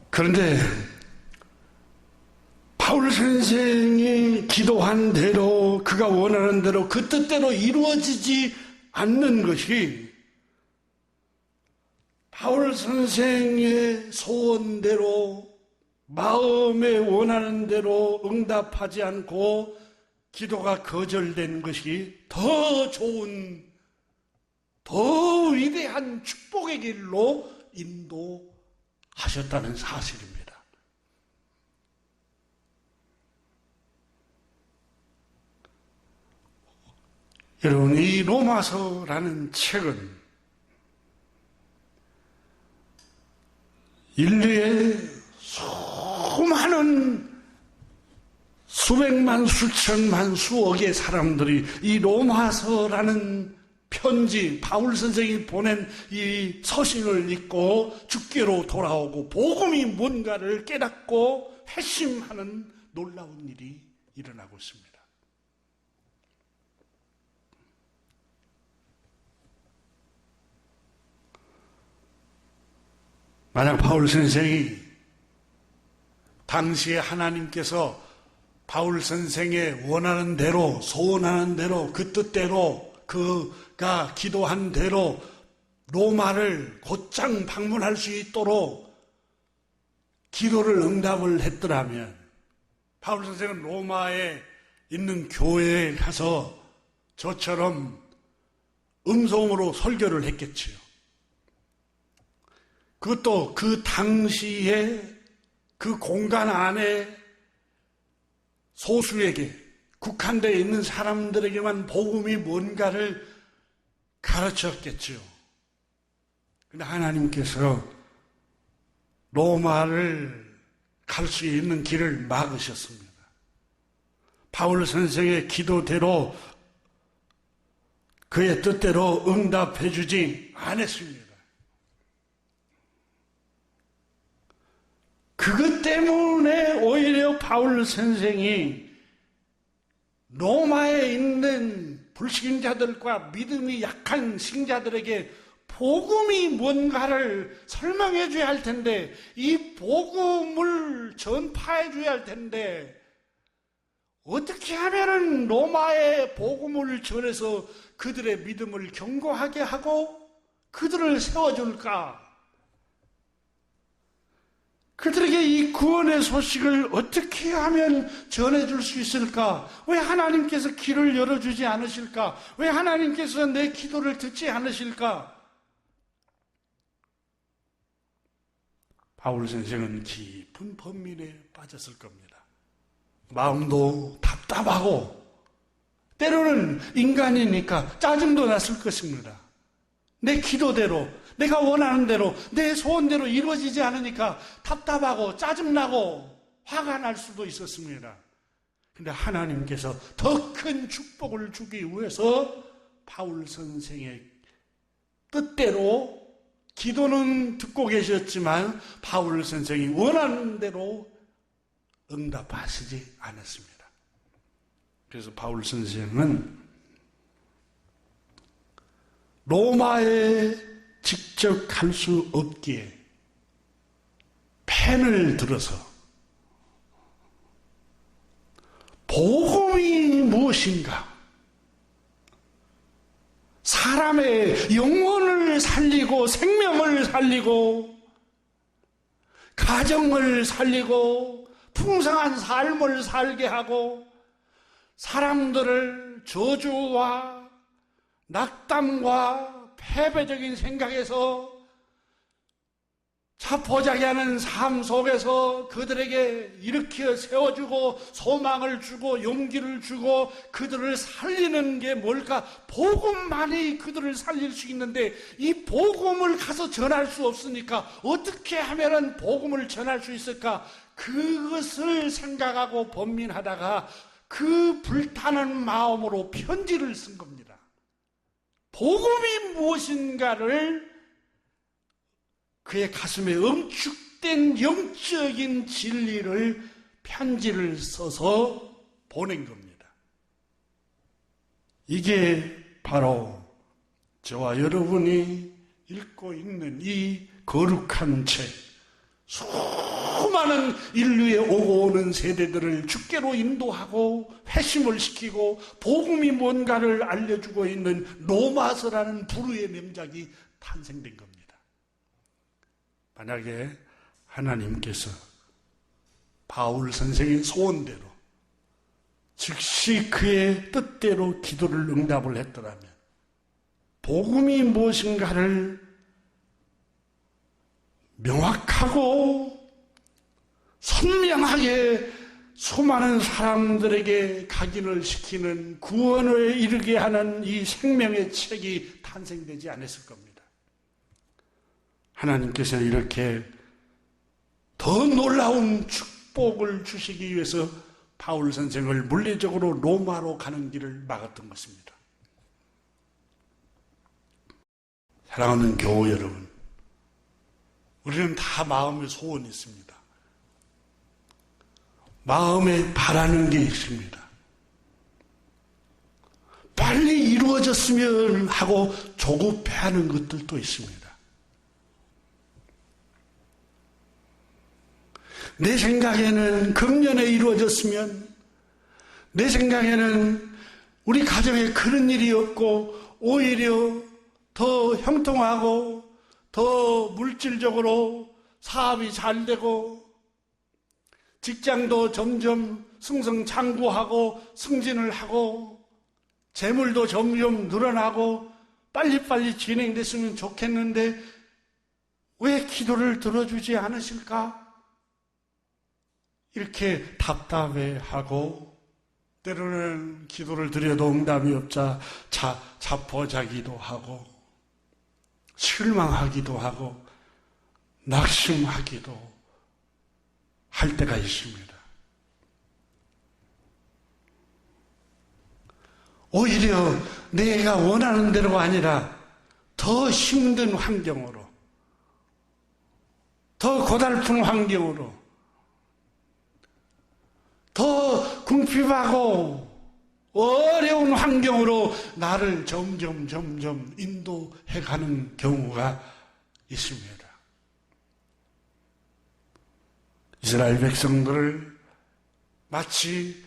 그런데 바울 선생이 기도한 대로, 그가 원하는 대로, 그 뜻대로 이루어지지 않는 것이 바울 선생의 소원대로, 마음에 원하는 대로 응답하지 않고 기도가 거절된 것이 더 좋은, 더 위대한 축복의 길로 인도하셨다는 사실입니다. 여러분, 이 로마서라는 책은 인류의 수많은 수백만, 수천만, 수억의 사람들이 이 로마서라는 편지, 바울 선생이 보낸 이 서신을 읽고 주께로 돌아오고 복음이 뭔가를 깨닫고 회심하는 놀라운 일이 일어나고 있습니다. 만약 바울 선생이 당시에 하나님께서 바울 선생의 원하는 대로, 소원하는 대로, 그 뜻대로, 그가 기도한 대로 로마를 곧장 방문할 수 있도록 기도를 응답을 했더라면 바울 선생은 로마에 있는 교회에 가서 저처럼 음성으로 설교를 했겠지요. 그것도 그 당시에 그 공간 안에 소수에게 국한되어 있는 사람들에게만 복음이 뭔가를 가르쳤겠지요. 그런데 하나님께서 로마를 갈 수 있는 길을 막으셨습니다. 바울 선생의 기도대로 그의 뜻대로 응답해 주지 않았습니다. 그것 때문에 오히려 바울 선생이 로마에 있는 불신자들과 믿음이 약한 신자들에게 복음이 뭔가를 설명해 줘야 할 텐데, 이 복음을 전파해 줘야 할 텐데, 어떻게 하면은 로마의 복음을 전해서 그들의 믿음을 견고하게 하고 그들을 세워줄까? 그들에게 이 구원의 소식을 어떻게 하면 전해줄 수 있을까? 왜 하나님께서 길을 열어주지 않으실까? 왜 하나님께서 내 기도를 듣지 않으실까? 바울 선생은 깊은 번민에 빠졌을 겁니다. 마음도 답답하고 때로는 인간이니까 짜증도 났을 것입니다. 내 기도대로, 내가 원하는 대로, 내 소원대로 이루어지지 않으니까 답답하고 짜증나고 화가 날 수도 있었습니다. 그런데 하나님께서 더 큰 축복을 주기 위해서 바울 선생의 뜻대로 기도는 듣고 계셨지만 바울 선생이 원하는 대로 응답하시지 않았습니다. 그래서 바울 선생은 로마에 직접 갈 수 없기에 펜을 들어서 복음이 무엇인가? 사람의 영혼을 살리고 생명을 살리고 가정을 살리고 풍성한 삶을 살게 하고 사람들을 저주와 낙담과 패배적인 생각에서 자포자기하는 삶 속에서 그들에게 일으켜 세워주고 소망을 주고 용기를 주고 그들을 살리는 게 뭘까? 복음만이 그들을 살릴 수 있는데 이 복음을 가서 전할 수 없으니까 어떻게 하면 복음을 전할 수 있을까? 그것을 생각하고 번민하다가 그 불타는 마음으로 편지를 쓴 겁니다. 복음이 무엇인가를 그의 가슴에 응축된 영적인 진리를 편지를 써서 보낸 겁니다. 이게 바로 저와 여러분이 읽고 있는 이 거룩한 책, 수많은 인류에 오고 오는 세대들을 주께로 인도하고 회심을 시키고 복음이 뭔가를 알려주고 있는 로마서라는 불후의 명작이 탄생된 겁니다. 만약에 하나님께서 바울 선생의 소원대로 즉시 그의 뜻대로 기도를 응답을 했더라면 복음이 무엇인가를 명확하고 선명하게 수많은 사람들에게 각인을 시키는 구원에 이르게 하는 이 생명의 책이 탄생되지 않았을 겁니다. 하나님께서는 이렇게 더 놀라운 축복을 주시기 위해서 바울 선생을 물리적으로 로마로 가는 길을 막았던 것입니다. 사랑하는 교우 여러분, 우리는 다 마음에 소원이 있습니다. 마음에 바라는 게 있습니다. 빨리 이루어졌으면 하고 조급해하는 것들도 있습니다. 내 생각에는 금년에 이루어졌으면, 내 생각에는 우리 가정에 그런 일이 없고 오히려 더 형통하고 더 물질적으로 사업이 잘 되고 직장도 점점 승승장구하고 승진을 하고 재물도 점점 늘어나고 빨리빨리 진행됐으면 좋겠는데 왜 기도를 들어주지 않으실까? 이렇게 답답해하고 때로는 기도를 드려도 응답이 없자 자포자기도 하고 실망하기도 하고 낙심하기도 할 때가 있습니다. 오히려 내가 원하는 대로가 아니라 더 힘든 환경으로, 더 고달픈 환경으로, 더 궁핍하고 어려운 환경으로 나를 점점 인도해가는 경우가 있습니다. 이스라엘 백성들을 마치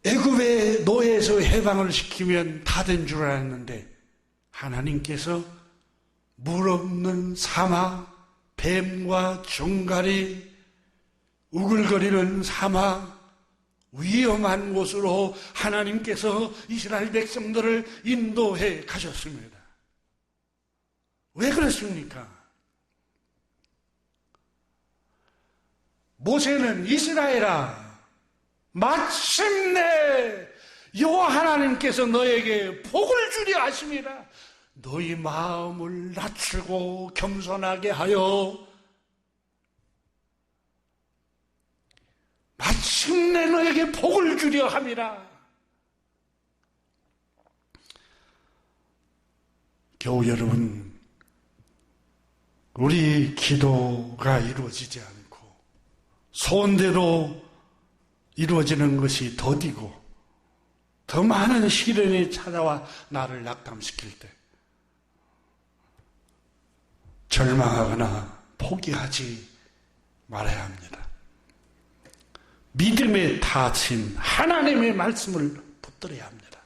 애굽의 노예에서 해방을 시키면 다 된 줄 알았는데 하나님께서 물 없는 사막, 뱀과 정갈이 우글거리는 사막, 위험한 곳으로 하나님께서 이스라엘 백성들을 인도해 가셨습니다. 왜 그렇습니까? 모세는 이스라엘아, 마침내 여호와 하나님께서 너에게 복을 주려 하심이라. 너희 마음을 낮추고 겸손하게 하여 마침내 너에게 복을 주려 함이라. 교우 여러분, 우리 기도가 이루어지지 않고 소원대로 이루어지는 것이 더디고 더 많은 시련이 찾아와 나를 낙담시킬 때 절망하거나 포기하지 말아야 합니다. 믿음에 닫힌 하나님의 말씀을 붙들어야 합니다.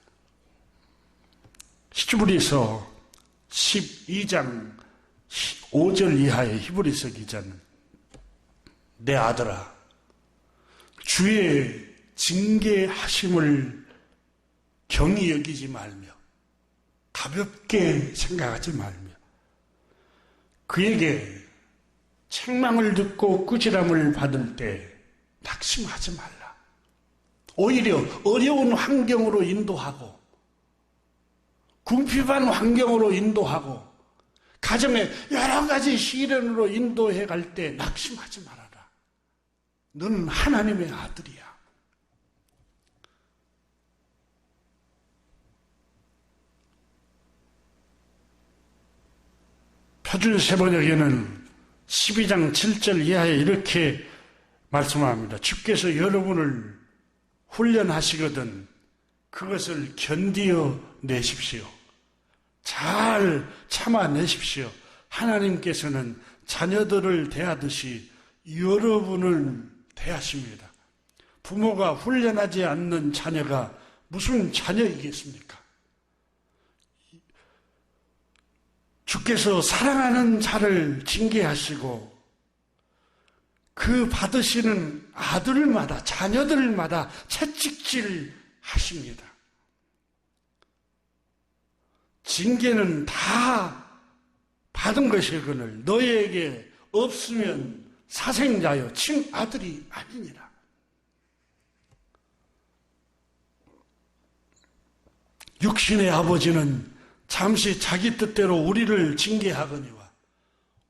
히브리서 12장 5절 이하의 히브리서 기자는 내 아들아, 주의 징계하심을 경히 여기지 말며 가볍게 생각하지 말며 그에게 책망을 듣고 꾸지람을 받을 때 낙심하지 말라. 오히려 어려운 환경으로 인도하고 궁핍한 환경으로 인도하고 가정의 여러 가지 시련으로 인도해 갈 때 낙심하지 말아라. 너는 하나님의 아들이야. 표준세번역에는 12장 7절 이하에 이렇게 말씀합니다. 주께서 여러분을 훈련하시거든 그것을 견디어 내십시오. 잘 참아내십시오. 하나님께서는 자녀들을 대하듯이 여러분을 대하십니다. 부모가 훈련하지 않는 자녀가 무슨 자녀이겠습니까? 주께서 사랑하는 자를 징계하시고 그 받으시는 아들마다 자녀들마다 채찍질 하십니다. 징계는 다 받은 것이거늘 너희에게 없으면 사생자여 친아들이 아니니라. 육신의 아버지는 잠시 자기 뜻대로 우리를 징계하거니와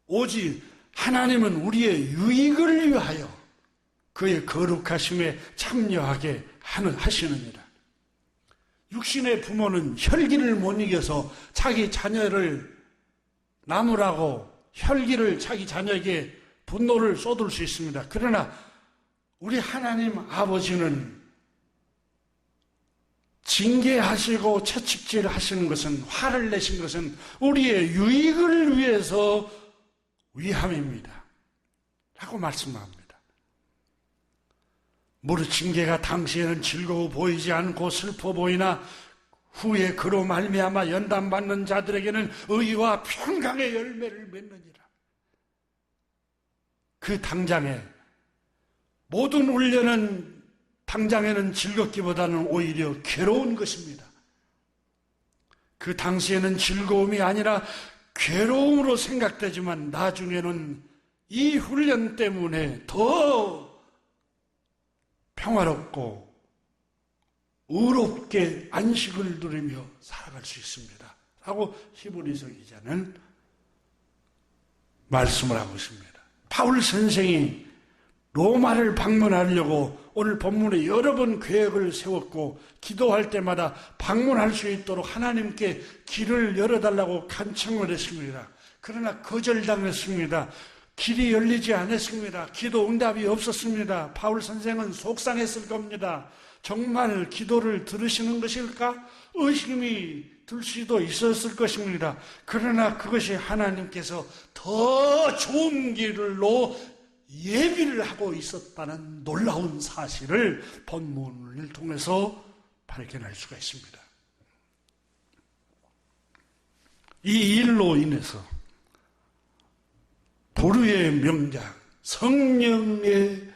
오직 하나님은 우리의 유익을 위하여 그의 거룩하심에 참여하게 하시느니라. 육신의 부모는 혈기를 못 이겨서 자기 자녀를 나무라고 혈기를 자기 자녀에게 분노를 쏟을 수 있습니다. 그러나 우리 하나님 아버지는 징계하시고 채찍질 하시는 것은 화를 내신 것은 우리의 유익을 위해서 위함입니다. 라고 말씀합니다. 무릇 징계가 당시에는 즐거워 보이지 않고 슬퍼 보이나 후에 그로 말미암아 연단받는 자들에게는 의와 평강의 열매를 맺느니라. 그 당장에 모든 훈련은 당장에는 즐겁기보다는 오히려 괴로운 것입니다. 그 당시에는 즐거움이 아니라 괴로움으로 생각되지만 나중에는 이 훈련 때문에 더 평화롭고 의롭게 안식을 누리며 살아갈 수 있습니다. 라고 히브리서 기자는 말씀을 하고 있습니다. 바울 선생이 로마를 방문하려고 오늘 본문에 여러 번 계획을 세웠고 기도할 때마다 방문할 수 있도록 하나님께 길을 열어달라고 간청을 했습니다. 그러나 거절당했습니다. 길이 열리지 않았습니다. 기도 응답이 없었습니다. 바울 선생은 속상했을 겁니다. 정말 기도를 들으시는 것일까? 의심이 들 수도 있었을 것입니다. 그러나 그것이 하나님께서 더 좋은 길로 예비를 하고 있었다는 놀라운 사실을 본문을 통해서 발견할 수가 있습니다. 이 일로 인해서 불의의 명작, 성령의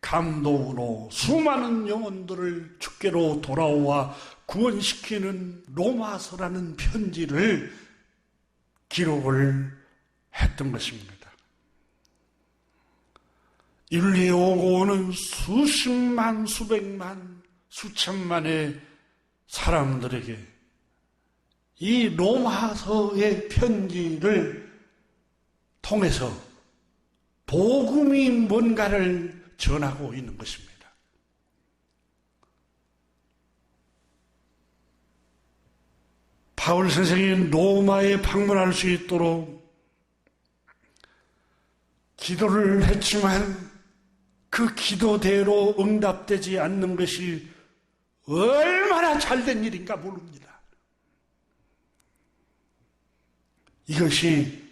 감동으로 수많은 영혼들을 주께로 돌아와 구원시키는 로마서라는 편지를 기록을 했던 것입니다. 인류에 오고 오는 수십만, 수백만, 수천만의 사람들에게 이 로마서의 편지를 통해서 복음이 뭔가를 전하고 있는 것입니다. 바울 선생이 로마에 방문할 수 있도록 기도를 했지만 그 기도대로 응답되지 않는 것이 얼마나 잘된 일인가 모릅니다. 이것이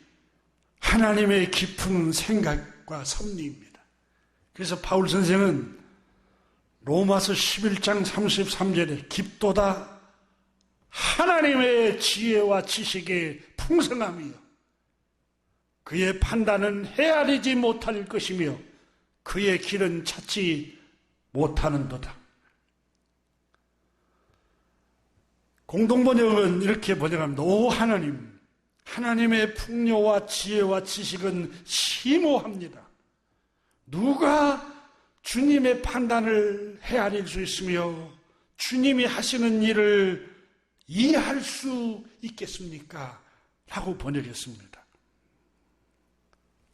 하나님의 깊은 생각과 섭리입니다. 그래서 바울 선생은 로마서 11장 33절에 깊도다 하나님의 지혜와 지식의 풍성함이요 그의 판단은 헤아리지 못할 것이며 그의 길은 찾지 못하는도다 공동번역은 이렇게 번역합니다. 오 하나님, 하나님의 풍요와 지혜와 지식은 심오합니다. 누가 주님의 판단을 헤아릴 수 있으며 주님이 하시는 일을 이해할 수 있겠습니까? 라고 번역했습니다.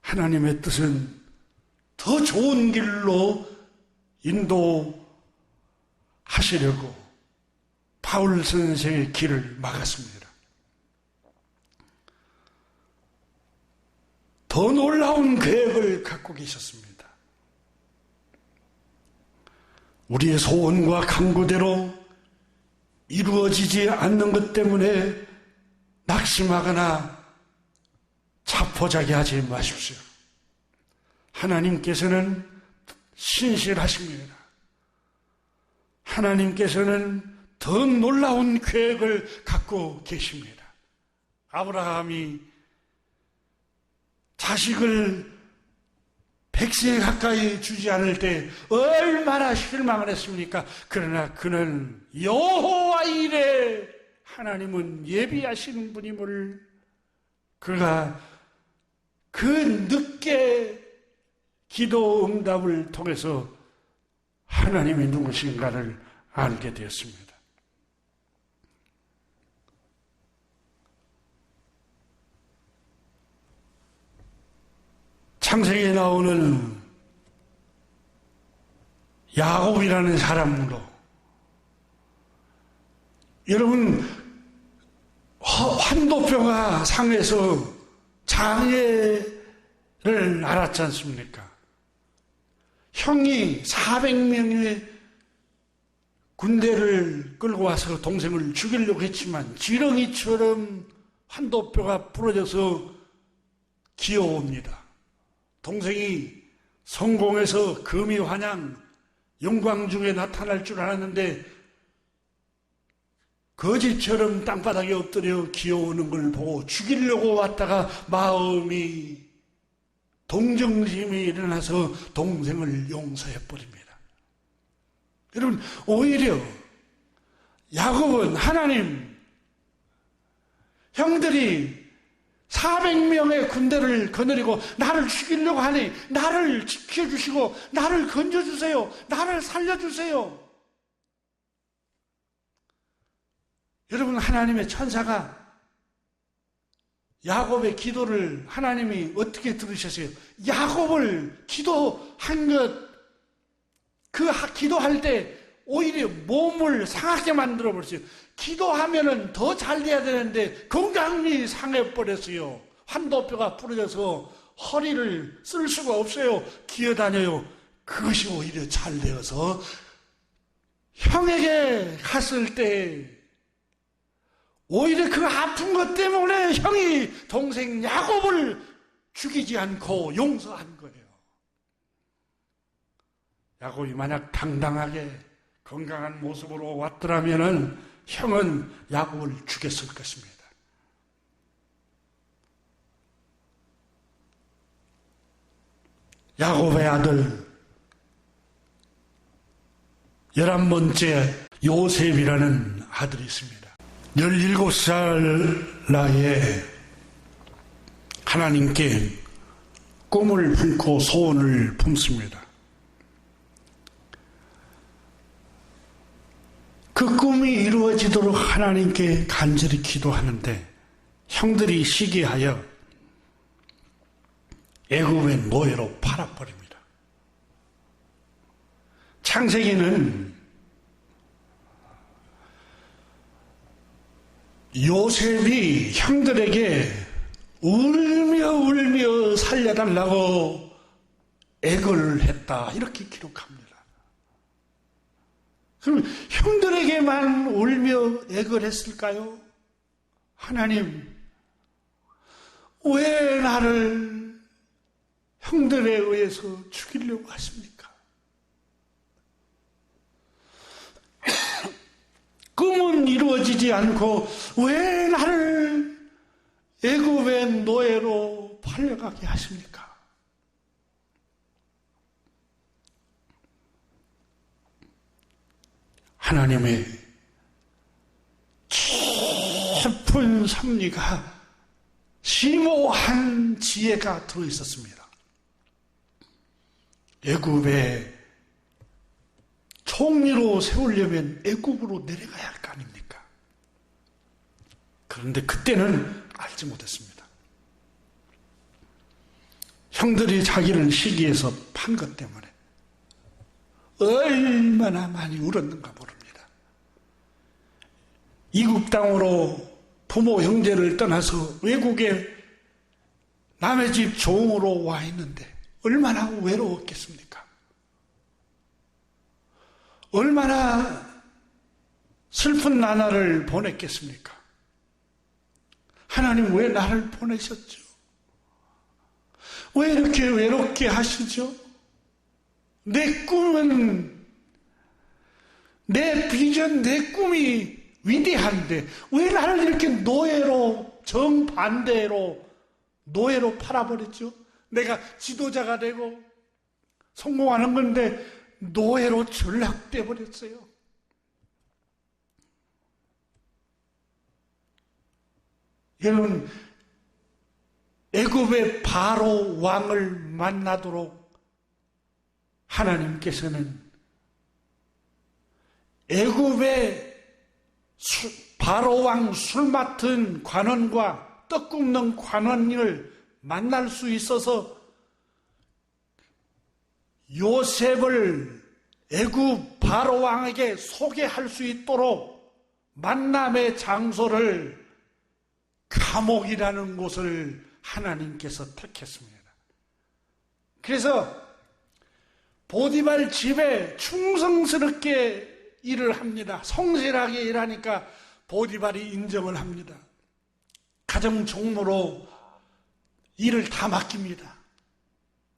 하나님의 뜻은 더 좋은 길로 인도하시려고 바울 선생의 길을 막았습니다. 더 놀라운 계획을 갖고 계셨습니다. 우리의 소원과 강구대로 이루어지지 않는 것 때문에 낙심하거나 자포자기하지 마십시오. 하나님께서는 신실하십니다. 하나님께서는 더 놀라운 계획을 갖고 계십니다. 아브라함이 자식을 100세 가까이 주지 않을 때 얼마나 실망을 했습니까? 그러나 그는 여호와 이레, 하나님은 예비하시는 분임을 그가 그 늦게 기도 응답을 통해서 하나님이 누구신가를 알게 되었습니다. 창세기에 나오는 야곱이라는 사람으로, 여러분 환도뼈가 상해서 장애를 앓았지 않습니까? 형이 400명의 군대를 끌고 와서 동생을 죽이려고 했지만 지렁이처럼 환도뼈가 부러져서 기어옵니다. 동생이 성공해서 금이환양 영광 중에 나타날 줄 알았는데 거지처럼 땅바닥에 엎드려 기어오는 걸 보고 죽이려고 왔다가 마음이 동정심이 일어나서 동생을 용서해버립니다. 여러분, 오히려 야곱은 하나님, 형들이 400명의 군대를 거느리고 나를 죽이려고 하니 나를 지켜주시고 나를 건져주세요. 나를 살려주세요. 여러분, 하나님의 천사가 야곱의 기도를 하나님이 어떻게 들으셨어요? 야곱을 기도한 그 기도할 때 오히려 몸을 상하게 만들어 버렸어요. 기도하면은 더 잘 돼야 되는데 건강이 상해버렸어요. 환도뼈가 부러져서 허리를 쓸 수가 없어요. 기어다녀요. 그것이 오히려 잘 되어서 형에게 갔을 때 오히려 그 아픈 것 때문에 형이 동생 야곱을 죽이지 않고 용서한 거예요. 야곱이 만약 당당하게 건강한 모습으로 왔더라면은 형은 야곱을 죽였을 것입니다. 야곱의 아들 11번째 요셉이라는 아들이 있습니다. 17살 나이에 하나님께 꿈을 품고 소원을 품습니다. 그 꿈이 이루어지도록 하나님께 간절히 기도하는데 형들이 시기하여 애굽의 노예로 팔아버립니다. 창세기는 요셉이 형들에게 울며 살려달라고 애걸을 했다, 이렇게 기록합니다. 그럼 형들에게만 울며 애걸했을까요? 하나님, 왜 나를 형들에 의해서 죽이려고 하십니까? 꿈은 이루어지지 않고 왜 나를 애굽의 노예로 팔려가게 하십니까? 하나님의 놀라운 섭리가 심오한 지혜가 들어있었습니다. 애굽에 총리로 세우려면 애굽으로 내려가야 할 거 아닙니까? 그런데 그때는 알지 못했습니다. 형들이 자기를 시기해서 판 것 때문에 얼마나 많이 울었는가 모릅니다. 이국 땅으로 부모 형제를 떠나서 외국에 남의 집 종으로 와 있는데 얼마나 외로웠겠습니까? 얼마나 슬픈 나날을 보냈겠습니까? 하나님 왜 나를 보내셨죠? 왜 이렇게 외롭게 하시죠? 내 꿈은, 내 비전, 내 꿈이 위대한데 왜 나를 이렇게 노예로, 정반대로 노예로 팔아버렸죠? 내가 지도자가 되고 성공하는 건데 노예로 전락돼 버렸어요. 여러분, 애굽의 바로 왕을 만나도록 하나님께서는 애굽의 바로 왕 술 맡은 관원과 떡 굽는 관원을 만날 수 있어서 요셉을 애굽 바로 왕에게 소개할 수 있도록 만남의 장소를 감옥이라는 곳을 하나님께서 택했습니다. 그래서 보디발 집에 충성스럽게 일을 합니다. 성실하게 일하니까 보디발이 인정을 합니다. 가정 종로로 일을 다 맡깁니다.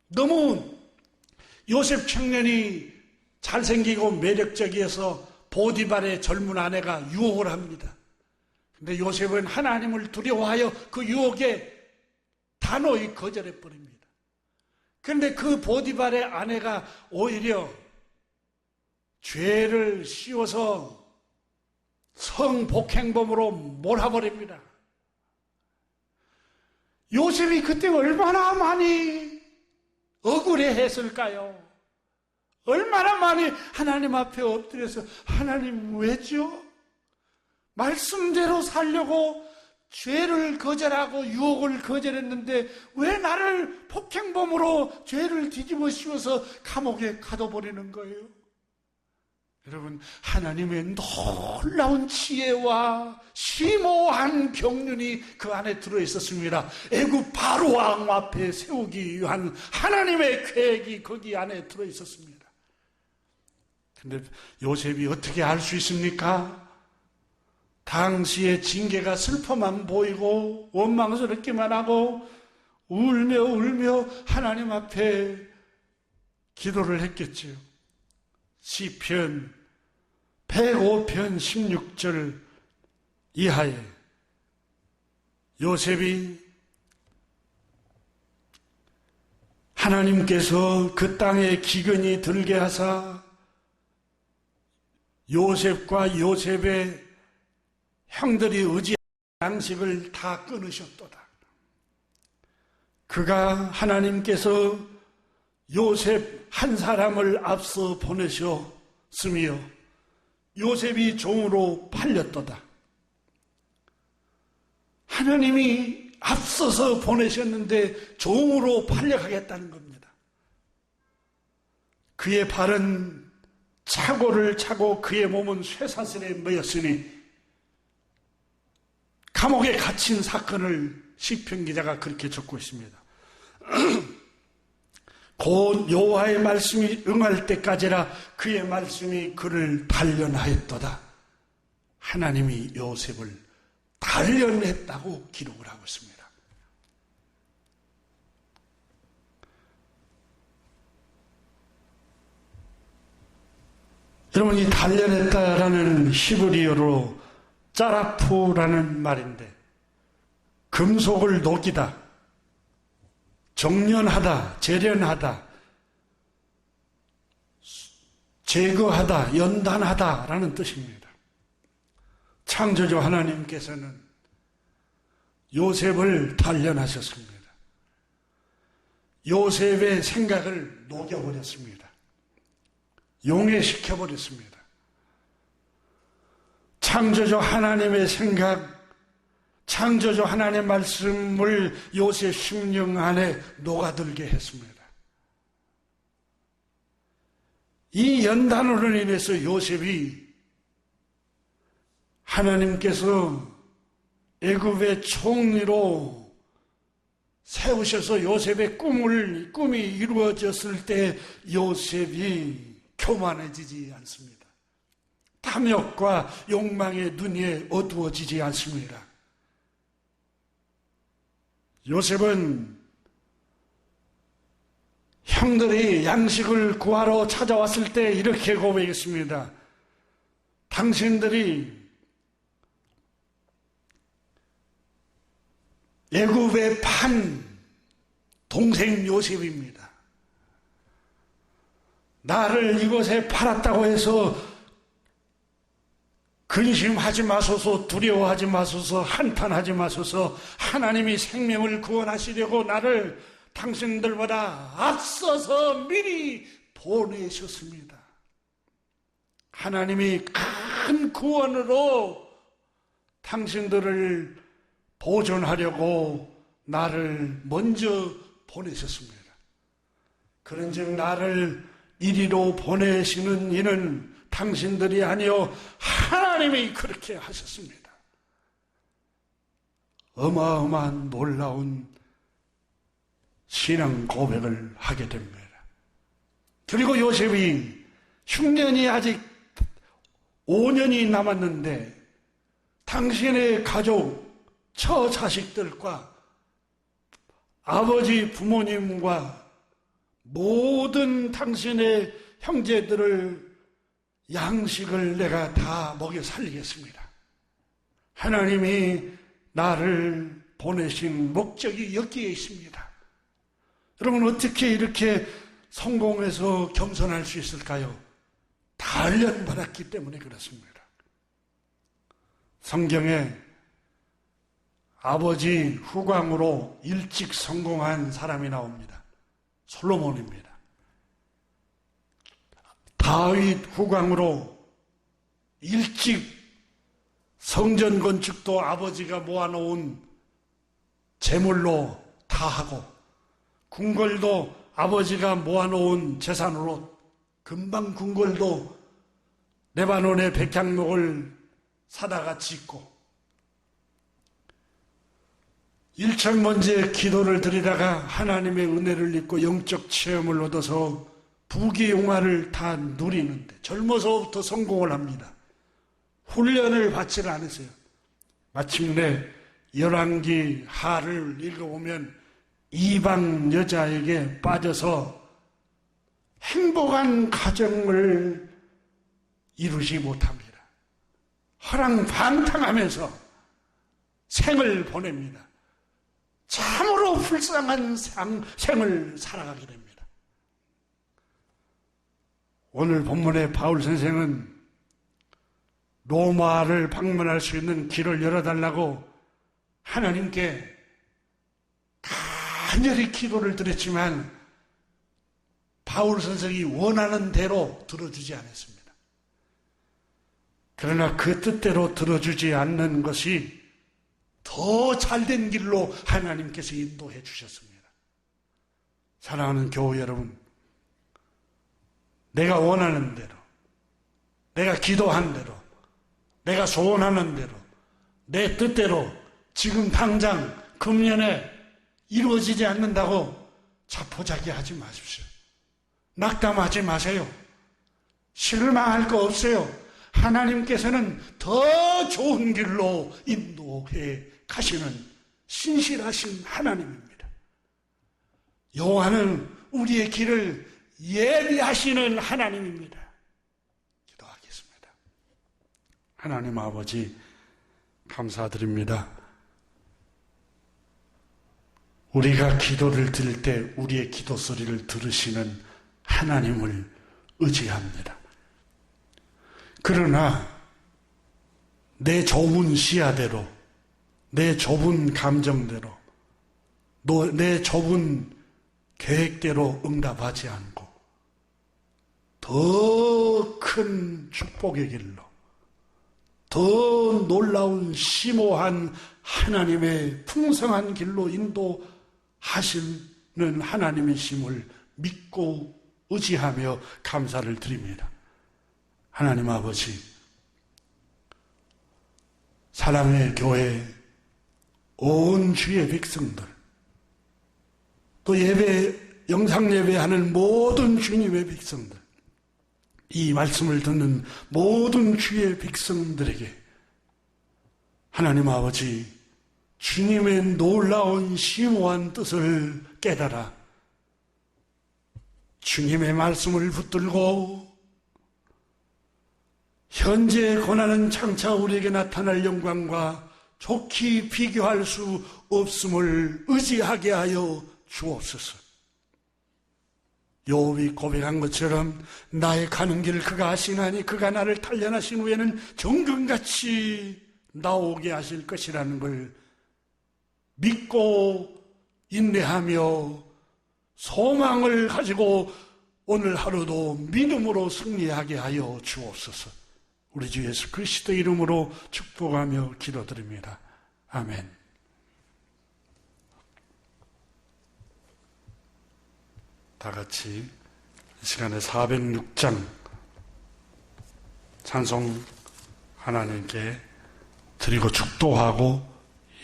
너무 요셉 청년이 잘생기고 매력적이어서 보디발의 젊은 아내가 유혹을 합니다. 근데 요셉은 하나님을 두려워하여 그 유혹에 단호히 거절해 버립니다. 그런데 그 보디발의 아내가 오히려 죄를 씌워서 성폭행범으로 몰아버립니다. 요셉이 그때 얼마나 많이 억울해했을까요? 얼마나 많이 하나님 앞에 엎드려서 하나님 왜죠? 말씀대로 살려고 죄를 거절하고 유혹을 거절했는데 왜 나를 폭행범으로 죄를 뒤집어 씌워서 감옥에 가둬버리는 거예요? 여러분, 하나님의 놀라운 지혜와 심오한 경륜이 그 안에 들어있었습니다. 애굽 바로 왕 앞에 세우기 위한 하나님의 계획이 거기 안에 들어있었습니다. 근데 요셉이 어떻게 알 수 있습니까? 당시의 징계가 슬퍼만 보이고 원망스럽기만 하고 울며 하나님 앞에 기도를 했겠지요. 시편 105편 16절 이하에 요셉이 하나님께서 그 땅에 기근이 들게 하사 요셉과 요셉의 형들이 의지한 양식을 다 끊으셨도다. 그가 하나님께서 요셉 한 사람을 앞서 보내셨으며 요셉이 종으로 팔렸도다. 하나님이 앞서서 보내셨는데 종으로 팔려가겠다는 겁니다. 그의 발은 차고를 차고 그의 몸은 쇠사슬에 매였으니 감옥에 갇힌 사건을 시편 기자가 그렇게 적고 있습니다. 곧 여호와의 말씀이 응할 때까지라 그의 말씀이 그를 단련하였도다. 하나님이 요셉을 단련했다고 기록을 하고 있습니다. 여러분, 이 단련했다라는 히브리어로 짜라푸라는 말인데 금속을 녹이다, 정련하다, 재련하다, 제거하다, 연단하다 라는 뜻입니다. 창조주 하나님께서는 요셉을 단련하셨습니다. 요셉의 생각을 녹여버렸습니다. 용해시켜버렸습니다. 창조주 하나님의 생각, 창조주 하나님의 말씀을 요셉 심령 안에 녹아들게 했습니다. 이 연단으로 인해서 요셉이 하나님께서 애굽의 총리로 세우셔서 요셉의 꿈이 이루어졌을 때 요셉이 교만해지지 않습니다. 탐욕과 욕망의 눈이 어두워지지 않습니다. 요셉은 형들이 양식을 구하러 찾아왔을 때 이렇게 고백했습니다. 당신들이 애굽의 판 동생 요셉입니다. 나를 이곳에 팔았다고 해서 근심하지 마소서, 두려워하지 마소서, 한탄하지 마소서. 하나님이 생명을 구원하시려고 나를 당신들보다 앞서서 미리 보내셨습니다. 하나님이 큰 구원으로 당신들을 보존하려고 나를 먼저 보내셨습니다. 그런즉 나를 이리로 보내시는 이는 당신들이 아니요 하나님이 그렇게 하셨습니다. 어마어마한 놀라운 신앙 고백을 하게 됩니다. 그리고 요셉이 흉년이 아직 5년이 남았는데 당신의 가족, 처자식들과 아버지 부모님과 모든 당신의 형제들을 양식을 내가 다 먹여 살리겠습니다. 하나님이 나를 보내신 목적이 여기에 있습니다. 여러분, 어떻게 이렇게 성공해서 겸손할 수 있을까요? 단련받았기 때문에 그렇습니다. 성경에 아버지 후광으로 일찍 성공한 사람이 나옵니다. 솔로몬입니다. 다윗 후광으로 일찍 성전 건축도 아버지가 모아놓은 재물로 다 하고, 궁궐도 아버지가 모아놓은 재산으로 금방 궁궐도 레바논의 백향목을 사다가 짓고, 일천번째 기도를 드리다가 하나님의 은혜를 입고 영적 체험을 얻어서 부귀영화를 다 누리는데 젊어서부터 성공을 합니다. 훈련을 받지를 않으세요. 마침내 열왕기 하를 읽어보면 이방 여자에게 빠져서 행복한 가정을 이루지 못합니다. 허랑방탕하면서 생을 보냅니다. 참으로 불쌍한 생을 살아가게 됩니다. 오늘 본문의 바울 선생은 로마를 방문할 수 있는 길을 열어달라고 하나님께 간절히 기도를 드렸지만 바울 선생이 원하는 대로 들어주지 않았습니다. 그러나 그 뜻대로 들어주지 않는 것이 더 잘된 길로 하나님께서 인도해 주셨습니다. 사랑하는 교회 여러분, 내가 원하는 대로, 내가 기도한 대로, 내가 소원하는 대로, 내 뜻대로 지금 당장 금년에 이루어지지 않는다고 자포자기하지 마십시오. 낙담하지 마세요. 실망할 거 없어요. 하나님께서는 더 좋은 길로 인도해 가시는 신실하신 하나님입니다. 여호와는 우리의 길을 예비하시는 하나님입니다. 기도하겠습니다. 하나님 아버지, 감사드립니다. 우리가 기도를 드릴 때 우리의 기도 소리를 들으시는 하나님을 의지합니다. 그러나 내 좋은 시야대로, 내 좁은 감정대로, 내 좁은 계획대로 응답하지 않고 더 큰 축복의 길로, 더 놀라운 심오한 하나님의 풍성한 길로 인도하시는 하나님의 심을 믿고 의지하며 감사를 드립니다. 하나님 아버지, 사랑의 교회 온 주의 백성들, 또 영상 예배하는 모든 주님의 백성들, 이 말씀을 듣는 모든 주의 백성들에게 하나님 아버지, 주님의 놀라운 심오한 뜻을 깨달아 주님의 말씀을 붙들고 현재 고난은 장차 우리에게 나타날 영광과 좋게 비교할 수 없음을 의지하게 하여 주옵소서. 요비 고백한 것처럼 나의 가는 길을 그가 아시나니 그가 나를 단련하신 후에는 정금같이 나오게 하실 것이라는 걸 믿고 인내하며 소망을 가지고 오늘 하루도 믿음으로 승리하게 하여 주옵소서. 우리 주 예수 그리스도 이름으로 축복하며 기도드립니다. 아멘. 다 같이 이 시간에 406장 찬송 하나님께 드리고 축도하고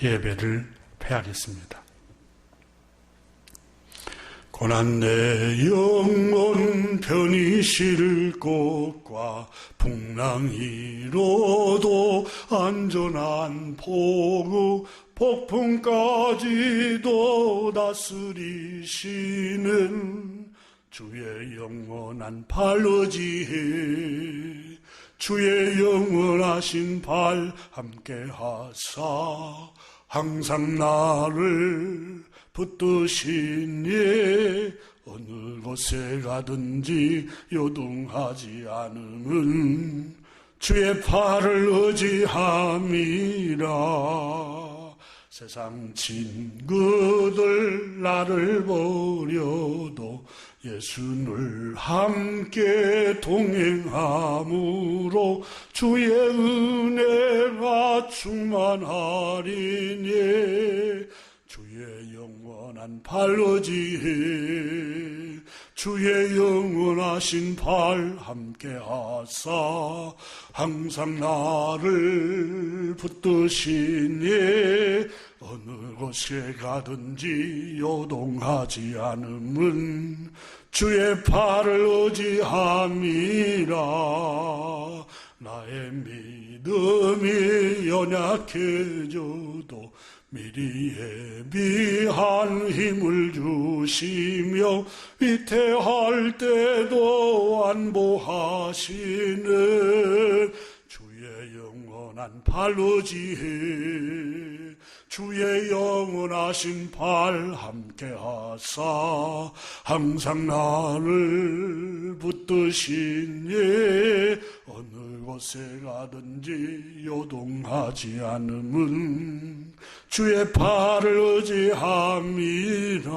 예배를 폐하겠습니다. 고난 내 영혼 편히 쉴 곳과 풍랑이로도 안전한 포구 폭풍까지도 다스리시는 주의 영원한 팔 의지해 주의 영원하신 팔 함께하사 항상 나를 붙드신 예 어느 곳에 가든지 요동하지 않으면 주의 팔을 의지함이라. 세상 친구들 나를 버려도 예수 늘 함께 동행함으로 주의 은혜가 충만하리니 주의 영원한 팔 의지해 주의 영원하신 팔 함께하사 항상 나를 붙드시니 어느 곳에 가든지 요동하지 않으면 주의 팔을 의지함이라. 나의 믿음이 연약해져도 미리 예비한 힘을 주시며 위태할 때도 안보하시는 주의 영원한 팔 의지해 주의 영원하신 팔 함께하사 항상 나를 붙드시니 어느 곳에 가든지 요동하지 않으면 주의 팔을 의지함이라.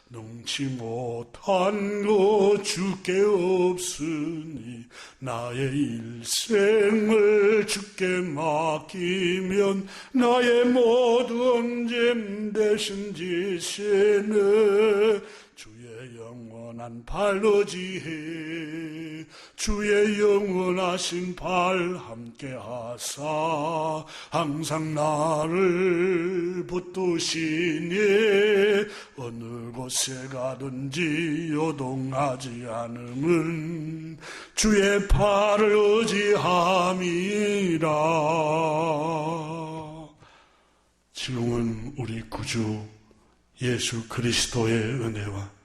능치 못한 것 주께 없으니 나의 일생을 주께 맡기면 나의 모든 짐 대신 지시는 주의 영원한 팔 의지해 주의 영원하신 팔 함께하사 항상 나를 붙드시니 어느 곳에 가든지 요동하지 않으면 주의 팔을 의지함이라. 지금은 우리 구주 예수 그리스도의 은혜와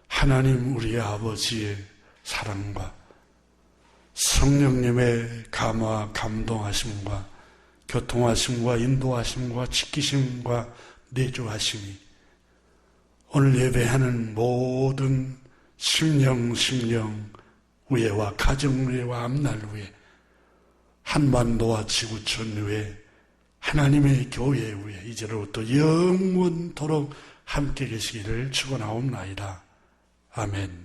하나님 우리 아버지의 사랑과 성령님의 감화 감동하심과 교통하심과 인도하심과 지키심과 내주하심이 오늘 예배하는 모든 심령 위에와 가정 위에와 앞날 위에 한반도와 지구촌 위에 하나님의 교회 위에 이제로부터 영원토록 함께 계시기를 축원하옵나이다. 아멘.